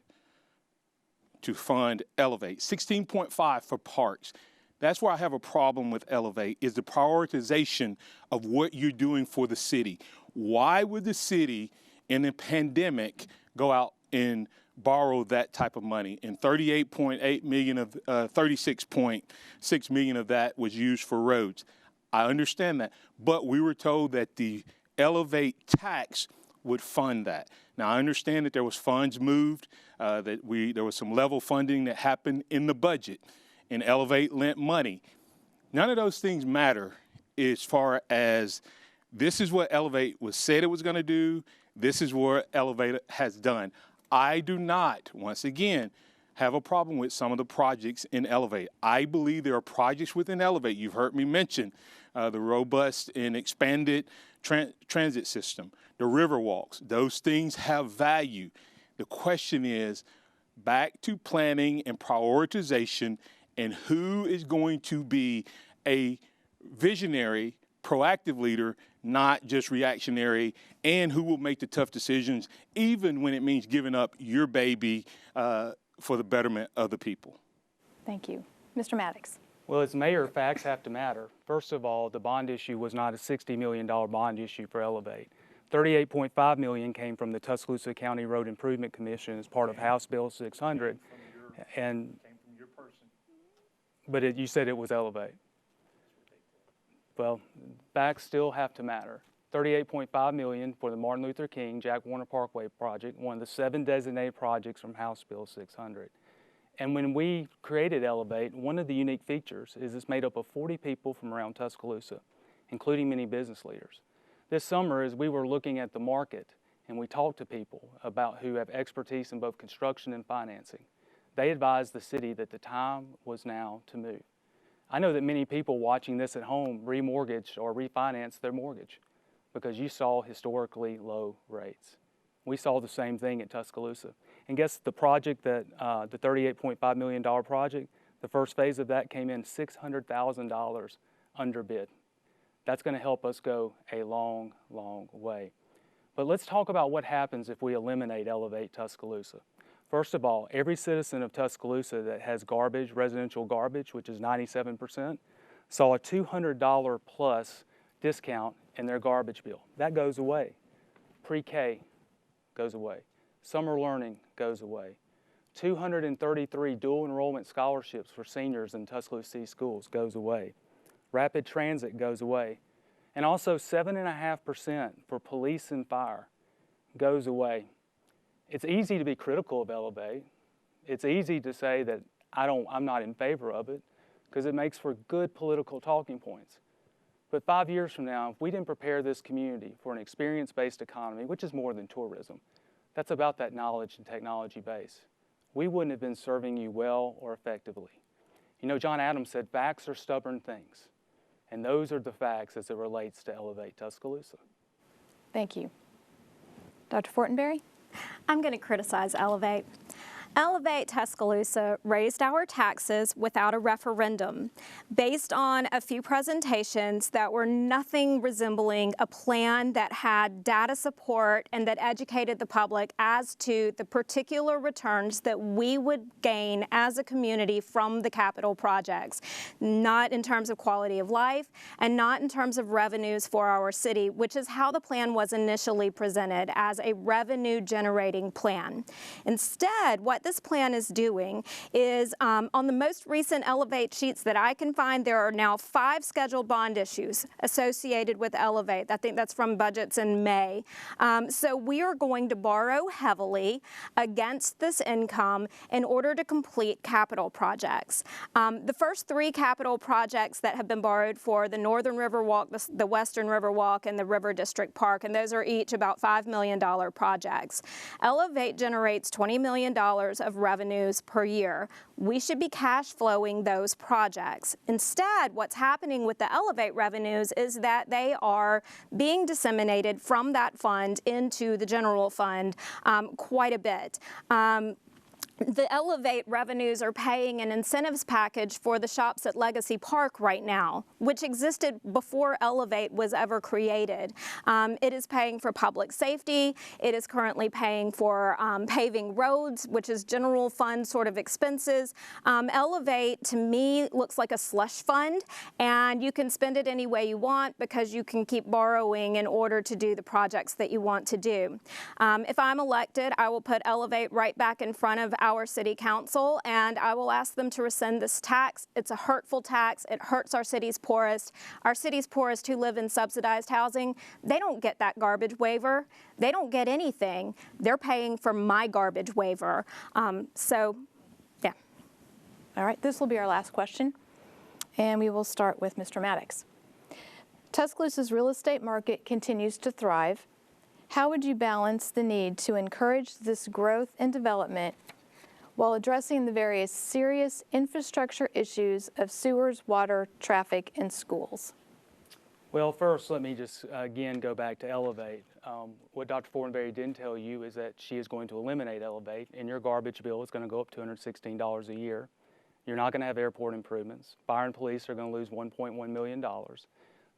to fund Elevate, 16.5 for parks. That's where I have a problem with Elevate, is the prioritization of what you're doing for the city. Why would the city in a pandemic go out and borrow that type of money? And 38.8 million of 36.6 million of that was used for roads. I understand that, but we were told that the Elevate tax would fund that. Now, I understand that there was funds moved, there was some level funding that happened in the budget, and Elevate lent money. None of those things matter as far as this is what Elevate was said it was going to do. This is what Elevate has done. I do not, once again, have a problem with some of the projects in Elevate. I believe there are projects within Elevate. You've heard me mention the robust and expanded transit system, the river walks. Those things have value. The question is back to planning and prioritization and who is going to be a visionary, proactive leader, not just reactionary, and who will make the tough decisions, even when it means giving up your baby for the betterment of the people. Thank you. Mr. Maddox. Well, as mayor, facts have to matter. First of all, the bond issue was not a $60 million bond issue for Elevate. $38.5 million came from the Tuscaloosa County Road Improvement Commission as part of House Bill 600. And but you said it was Elevate. Well, facts still have to matter. $38.5 million for the Martin Luther King Jack Warner Parkway project, one of the 7 designated projects from House Bill 600. And when we created Elevate, one of the unique features is it's made up of 40 people from around Tuscaloosa, including many business leaders. This summer, as we were looking at the market and we talked to people about who have expertise in both construction and financing, they advised the city that the time was now to move. I know that many people watching this at home remortgaged or refinanced their mortgage because you saw historically low rates. We saw the same thing at Tuscaloosa. And guess the project that, the $38.5 million project, the first phase of that came in $600,000 under bid. That's going to help us go a long, long way. But let's talk about what happens if we eliminate Elevate Tuscaloosa. First of all, every citizen of Tuscaloosa that has garbage, residential garbage, which is 97%, saw a $200 plus discount in their garbage bill. That goes away. Pre-K goes away. Summer learning goes away. 233 dual enrollment scholarships for seniors in Tuscaloosa City schools goes away. Rapid transit goes away. And also 7.5% for police and fire goes away. It's easy to be critical of Elevate. It's easy to say that I'm not in favor of it because it makes for good political talking points. But 5 years from now, if we didn't prepare this community for an experience-based economy, which is more than tourism, that's about that knowledge and technology base, we wouldn't have been serving you well or effectively. You know, John Adams said facts are stubborn things, and those are the facts as it relates to Elevate Tuscaloosa. Thank you. Dr. Fortenberry? I'm going to criticize Elevate. Elevate Tuscaloosa raised our taxes without a referendum, based on a few presentations that were nothing resembling a plan that had data support and that educated the public as to the particular returns that we would gain as a community from the capital projects, not in terms of quality of life and not in terms of revenues for our city, which is how the plan was initially presented, as a revenue generating plan. Instead, what this plan is doing is, on the most recent Elevate sheets that I can find, there are now 5 scheduled bond issues associated with Elevate. I think that's from budgets in May. So we are going to borrow heavily against this income in order to complete capital projects. The first 3 capital projects that have been borrowed for, the Northern River Walk, the Western River Walk, and the River District Park, and those are each about $5 million projects. Elevate generates $20 million of revenues per year. We should be cash flowing those projects. Instead, what's happening with the Elevate revenues is that they are being disseminated from that fund into the general fund quite a bit. The Elevate revenues are paying an incentives package for the shops at Legacy Park right now, which existed before Elevate was ever created. It is paying for public safety. It is currently paying for paving roads, which is general fund sort of expenses. Elevate, to me, looks like a slush fund, and you can spend it any way you want because you can keep borrowing in order to do the projects that you want to do. If I'm elected, I will put Elevate right back in front of our city council, and I will ask them to rescind this tax. It's a hurtful tax. It hurts our city's poorest. Our city's poorest who live in subsidized housing, they don't get that garbage waiver. They don't get anything. They're paying for my garbage waiver. So, yeah. All right, this will be our last question, and we will start with Mr. Maddox. Tuscaloosa's real estate market continues to thrive. How would you balance the need to encourage this growth and development while addressing the various serious infrastructure issues of sewers, water, traffic, and schools? Well, first, let me just again go back to Elevate. What Dr. Fortenberry didn't tell you is that she is going to eliminate Elevate, and your garbage bill is going to go up $216 a year. You're not going to have airport improvements. Fire and police are going to lose $1.1 million.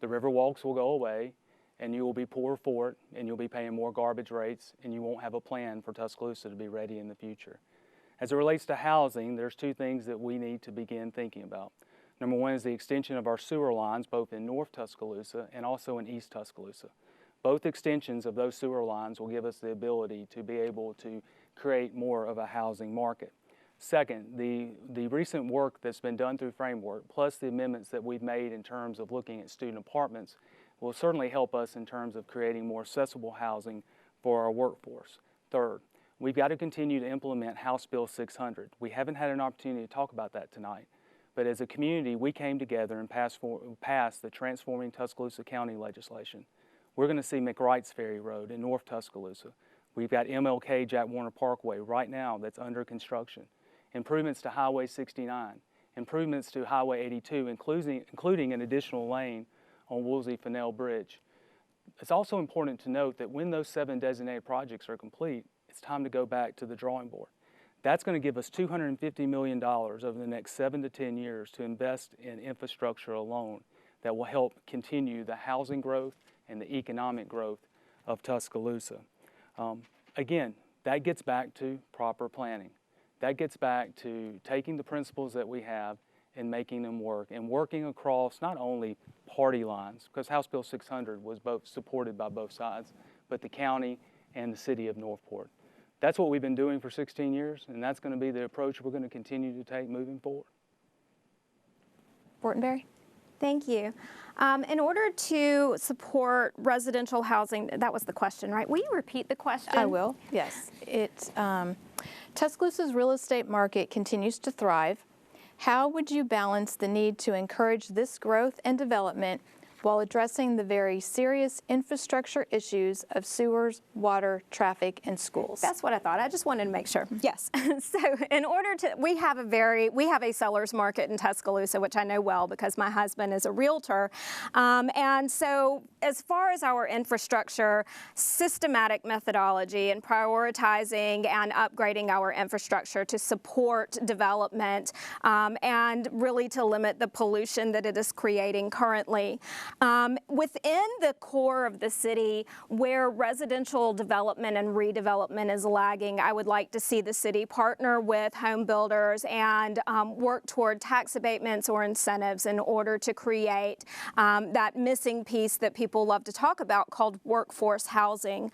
The river walks will go away, and you will be poor for it, and you'll be paying more garbage rates, and you won't have a plan for Tuscaloosa to be ready in the future. As it relates to housing, there's 2 things that we need to begin thinking about. Number 1 is the extension of our sewer lines, both in North Tuscaloosa and also in East Tuscaloosa. Both extensions of those sewer lines will give us the ability to be able to create more of a housing market. Second, the recent work that's been done through Framework, plus the amendments that we've made in terms of looking at student apartments, will certainly help us in terms of creating more accessible housing for our workforce. Third, we've got to continue to implement House Bill 600. We haven't had an opportunity to talk about that tonight, but as a community, we came together and passed the Transforming Tuscaloosa County legislation. We're going to see McWright's Ferry Road in North Tuscaloosa. We've got MLK Jack Warner Parkway right now that's under construction. Improvements to Highway 69, improvements to Highway 82, including an additional lane on Woolsey-Fennell Bridge. It's also important to note that when those 7 designated projects are complete, it's time to go back to the drawing board. That's going to give us $250 million over the next 7 to 10 years to invest in infrastructure alone that will help continue the housing growth and the economic growth of Tuscaloosa. Again, that gets back to proper planning. That gets back to taking the principles that we have and making them work, and working across not only party lines, because House Bill 600 was both supported by both sides, but the county and the city of Northport. That's what we've been doing for 16 years, and that's going to be the approach we're going to continue to take moving forward. Fortenberry? Thank you. In order to support residential housing, that was the question, right? Will you repeat the question? I will, yes. Tuscaloosa's real estate market continues to thrive. How would you balance the need to encourage this growth and development while addressing the very serious infrastructure issues of sewers, water, traffic, and schools. That's what I thought. I just wanted to make sure. Yes. So in order to, we have a seller's market in Tuscaloosa, which I know well because my husband is a realtor. And so as far as our infrastructure, systematic methodology and prioritizing and upgrading our infrastructure to support development and really to limit the pollution that it is creating currently. Within the core of the city, where residential development and redevelopment is lagging, I would like to see the city partner with home builders and work toward tax abatements or incentives in order to create that missing piece that people love to talk about called workforce housing.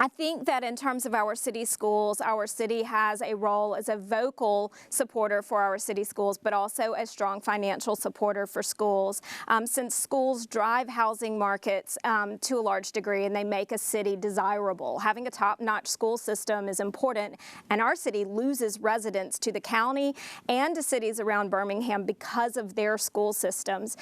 I think that in terms of our city schools, our city has a role as a vocal supporter for our city schools, but also a strong financial supporter for schools. Since schools drive housing markets to a large degree and they make a city desirable, having a top-notch school system is important, and our city loses residents to the county and to cities around Birmingham because of their school systems.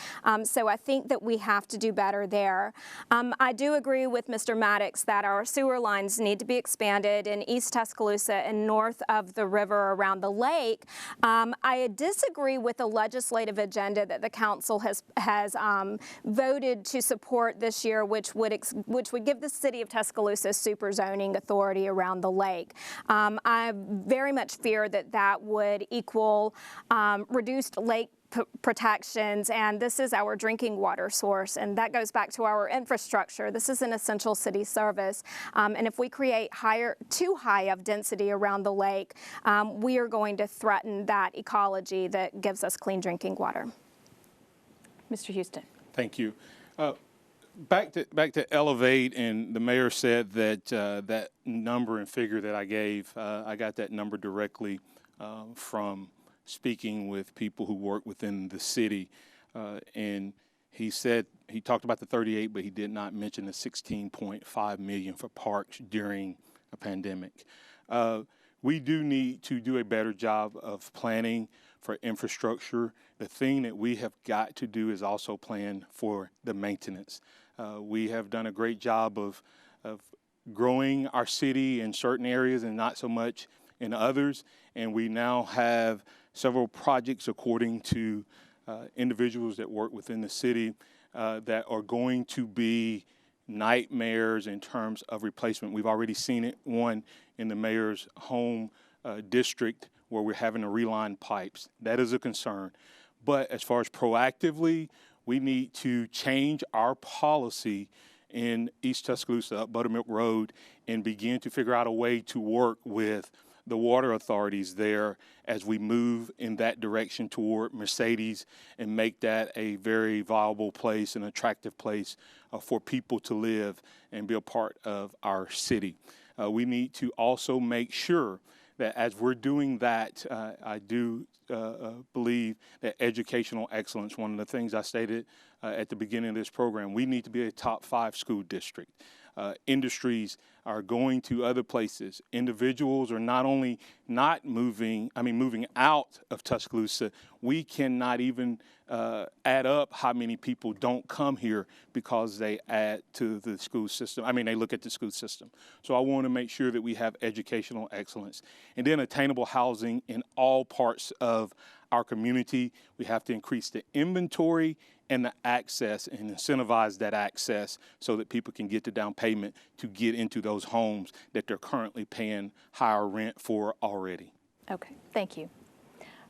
So I think that we have to do better there. I do agree with Mr. Maddox that our sewer lines need to be expanded in East Tuscaloosa and north of the river around the lake. I disagree with the legislative agenda that the council has voted to support this year, which would give the city of Tuscaloosa super zoning authority around the lake. I very much fear that that would equal reduced lake protections, and this is our drinking water source, and that goes back to our infrastructure. This is an essential city service, and if we create too high of density around the lake, we are going to threaten that ecology that gives us clean drinking water. Mr. Houston. Thank you. Back to Elevate, and the mayor said that that number and figure that I gave, I got that number directly from speaking with people who work within the city, and he said he talked about the 38, but he did not mention the 16.5 million for parks during a pandemic. We do need to do a better job of planning for infrastructure. The thing that we have got to do is also plan for the maintenance. We have done a great job of growing our city in certain areas and not so much in others, and we now have several projects, according to individuals that work within the city, that are going to be nightmares in terms of replacement. We've already seen it, one in the mayor's home district, where we're having to reline pipes. That is a concern. But as far as proactively, we need to change our policy in East Tuscaloosa, up Buttermilk Road, and begin to figure out a way to work with the water authorities there as we move in that direction toward Mercedes and make that a very viable place, an attractive place for people to live and be a part of our city. We need to also make sure that as we're doing that, I do believe that educational excellence, one of the things I stated at the beginning of this program, we need to be a top 5 school district. Industries are going to other places. Individuals are not only not moving out of Tuscaloosa, we cannot even add up how many people don't come here because they add to the school system. They look at the school system. So I want to make sure that we have educational excellence. And then attainable housing in all parts of our community. We have to increase the inventory and the access and incentivize that access so that people can get the down payment to get into those homes that they're currently paying higher rent for already. Okay, thank you.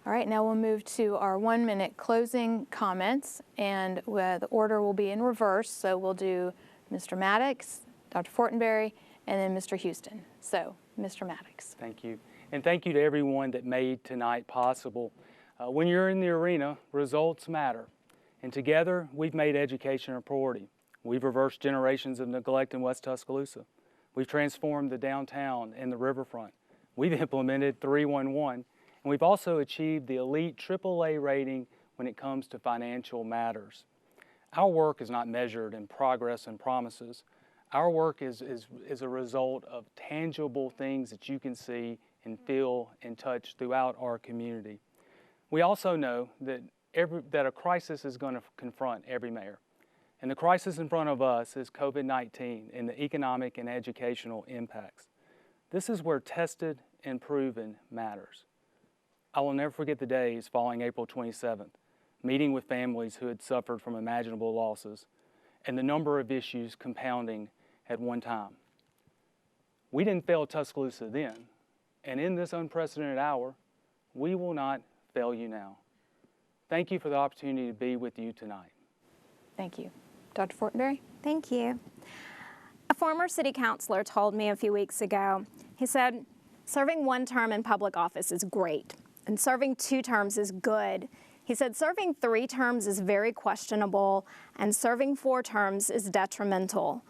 All right, now we'll move to our 1-minute closing comments, and the order will be in reverse. So we'll do Mr. Maddox, Dr. Fortenberry, and then Mr. Houston. So, Mr. Maddox. Thank you. And thank you to everyone that made tonight possible. When you're in the arena, results matter. And together, we've made education a priority. We've reversed generations of neglect in West Tuscaloosa. We've transformed the downtown and the riverfront. We've implemented 311, and we've also achieved the elite AAA rating when it comes to financial matters. Our work is not measured in progress and promises. Our work is a result of tangible things that you can see and feel and touch throughout our community. We also know that that a crisis is going to confront every mayor. And the crisis in front of us is COVID-19 and the economic and educational impacts. This is where tested and proven matters. I will never forget the days following April 27th, meeting with families who had suffered from imaginable losses and the number of issues compounding at one time. We didn't fail Tuscaloosa then, and in this unprecedented hour, we will not fail you now. Thank you for the opportunity to be with you tonight. Thank you. Dr. Fortenberry? Thank you. A former city councilor told me a few weeks ago, he said, serving one term in public office is great, and serving 2 terms is good. He said serving 3 terms is very questionable, and serving 4 terms is detrimental.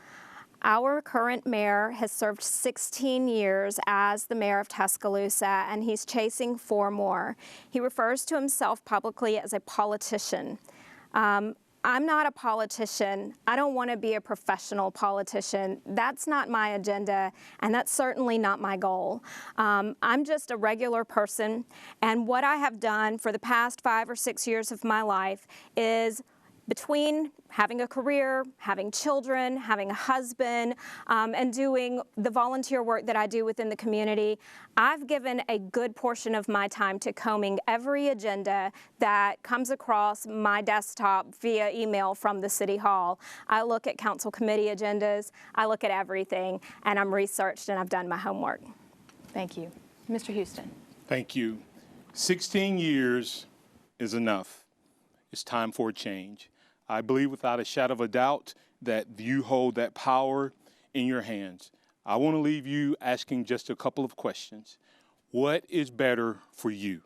Our current mayor has served 16 years as the mayor of Tuscaloosa, and he's chasing 4 more. He refers to himself publicly as a politician. I'm not a politician. I don't want to be a professional politician. That's not my agenda, and that's certainly not my goal. I'm just a regular person, and what I have done for the past 5 or 6 years of my life is, between having a career, having children, having a husband, and doing the volunteer work that I do within the community, I've given a good portion of my time to combing every agenda that comes across my desktop via email from the City Hall. I look at council committee agendas, I look at everything, and I'm researched and I've done my homework. Thank you. Mr. Houston? Thank you. 16 years is enough. It's time for a change. I believe without a shadow of a doubt that you hold that power in your hands. I want to leave you asking just a couple of questions. What is better for you?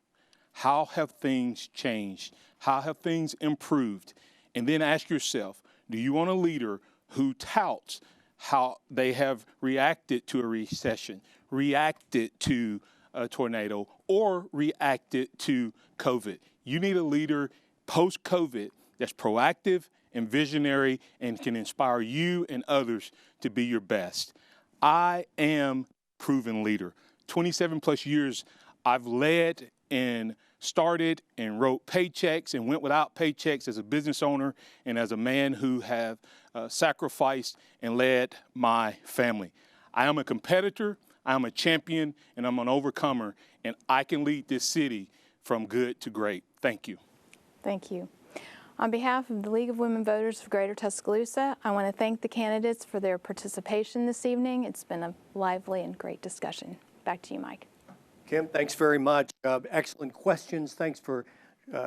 How have things changed? How have things improved? And then ask yourself, do you want a leader who touts how they have reacted to a recession, reacted to a tornado, or reacted to COVID? You need a leader post-COVID that's proactive and visionary and can inspire you and others to be your best. I am a proven leader. 27 plus years I've led and started and wrote paychecks and went without paychecks as a business owner and as a man who have sacrificed and led my family. I am a competitor, I am a champion, and I'm an overcomer, and I can lead this city from good to great. Thank you. Thank you. On behalf of the League of Women Voters of Greater Tuscaloosa, I want to thank the candidates for their participation this evening. It's been a lively and great discussion. Back to you, Mike. Kim, thanks very much. Excellent questions. Thanks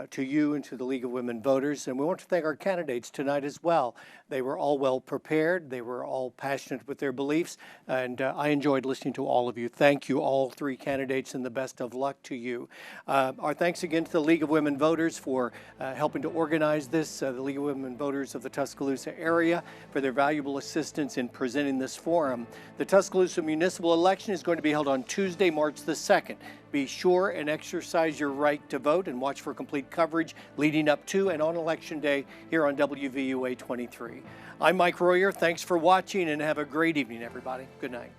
to you and to the League of Women Voters. And we want to thank our candidates tonight as well. They were all well prepared. They were all passionate with their beliefs. And I enjoyed listening to all of you. Thank you, all 3 candidates, and the best of luck to you. Our thanks again to the League of Women Voters for helping to organize this, the League of Women Voters of the Tuscaloosa area, for their valuable assistance in presenting this forum. The Tuscaloosa municipal election is going to be held on Tuesday, March the 2nd. Be sure and exercise your right to vote and watch for complete coverage leading up to and on Election Day here on WVUA 23. I'm Mike Royer. Thanks for watching and have a great evening, everybody. Good night.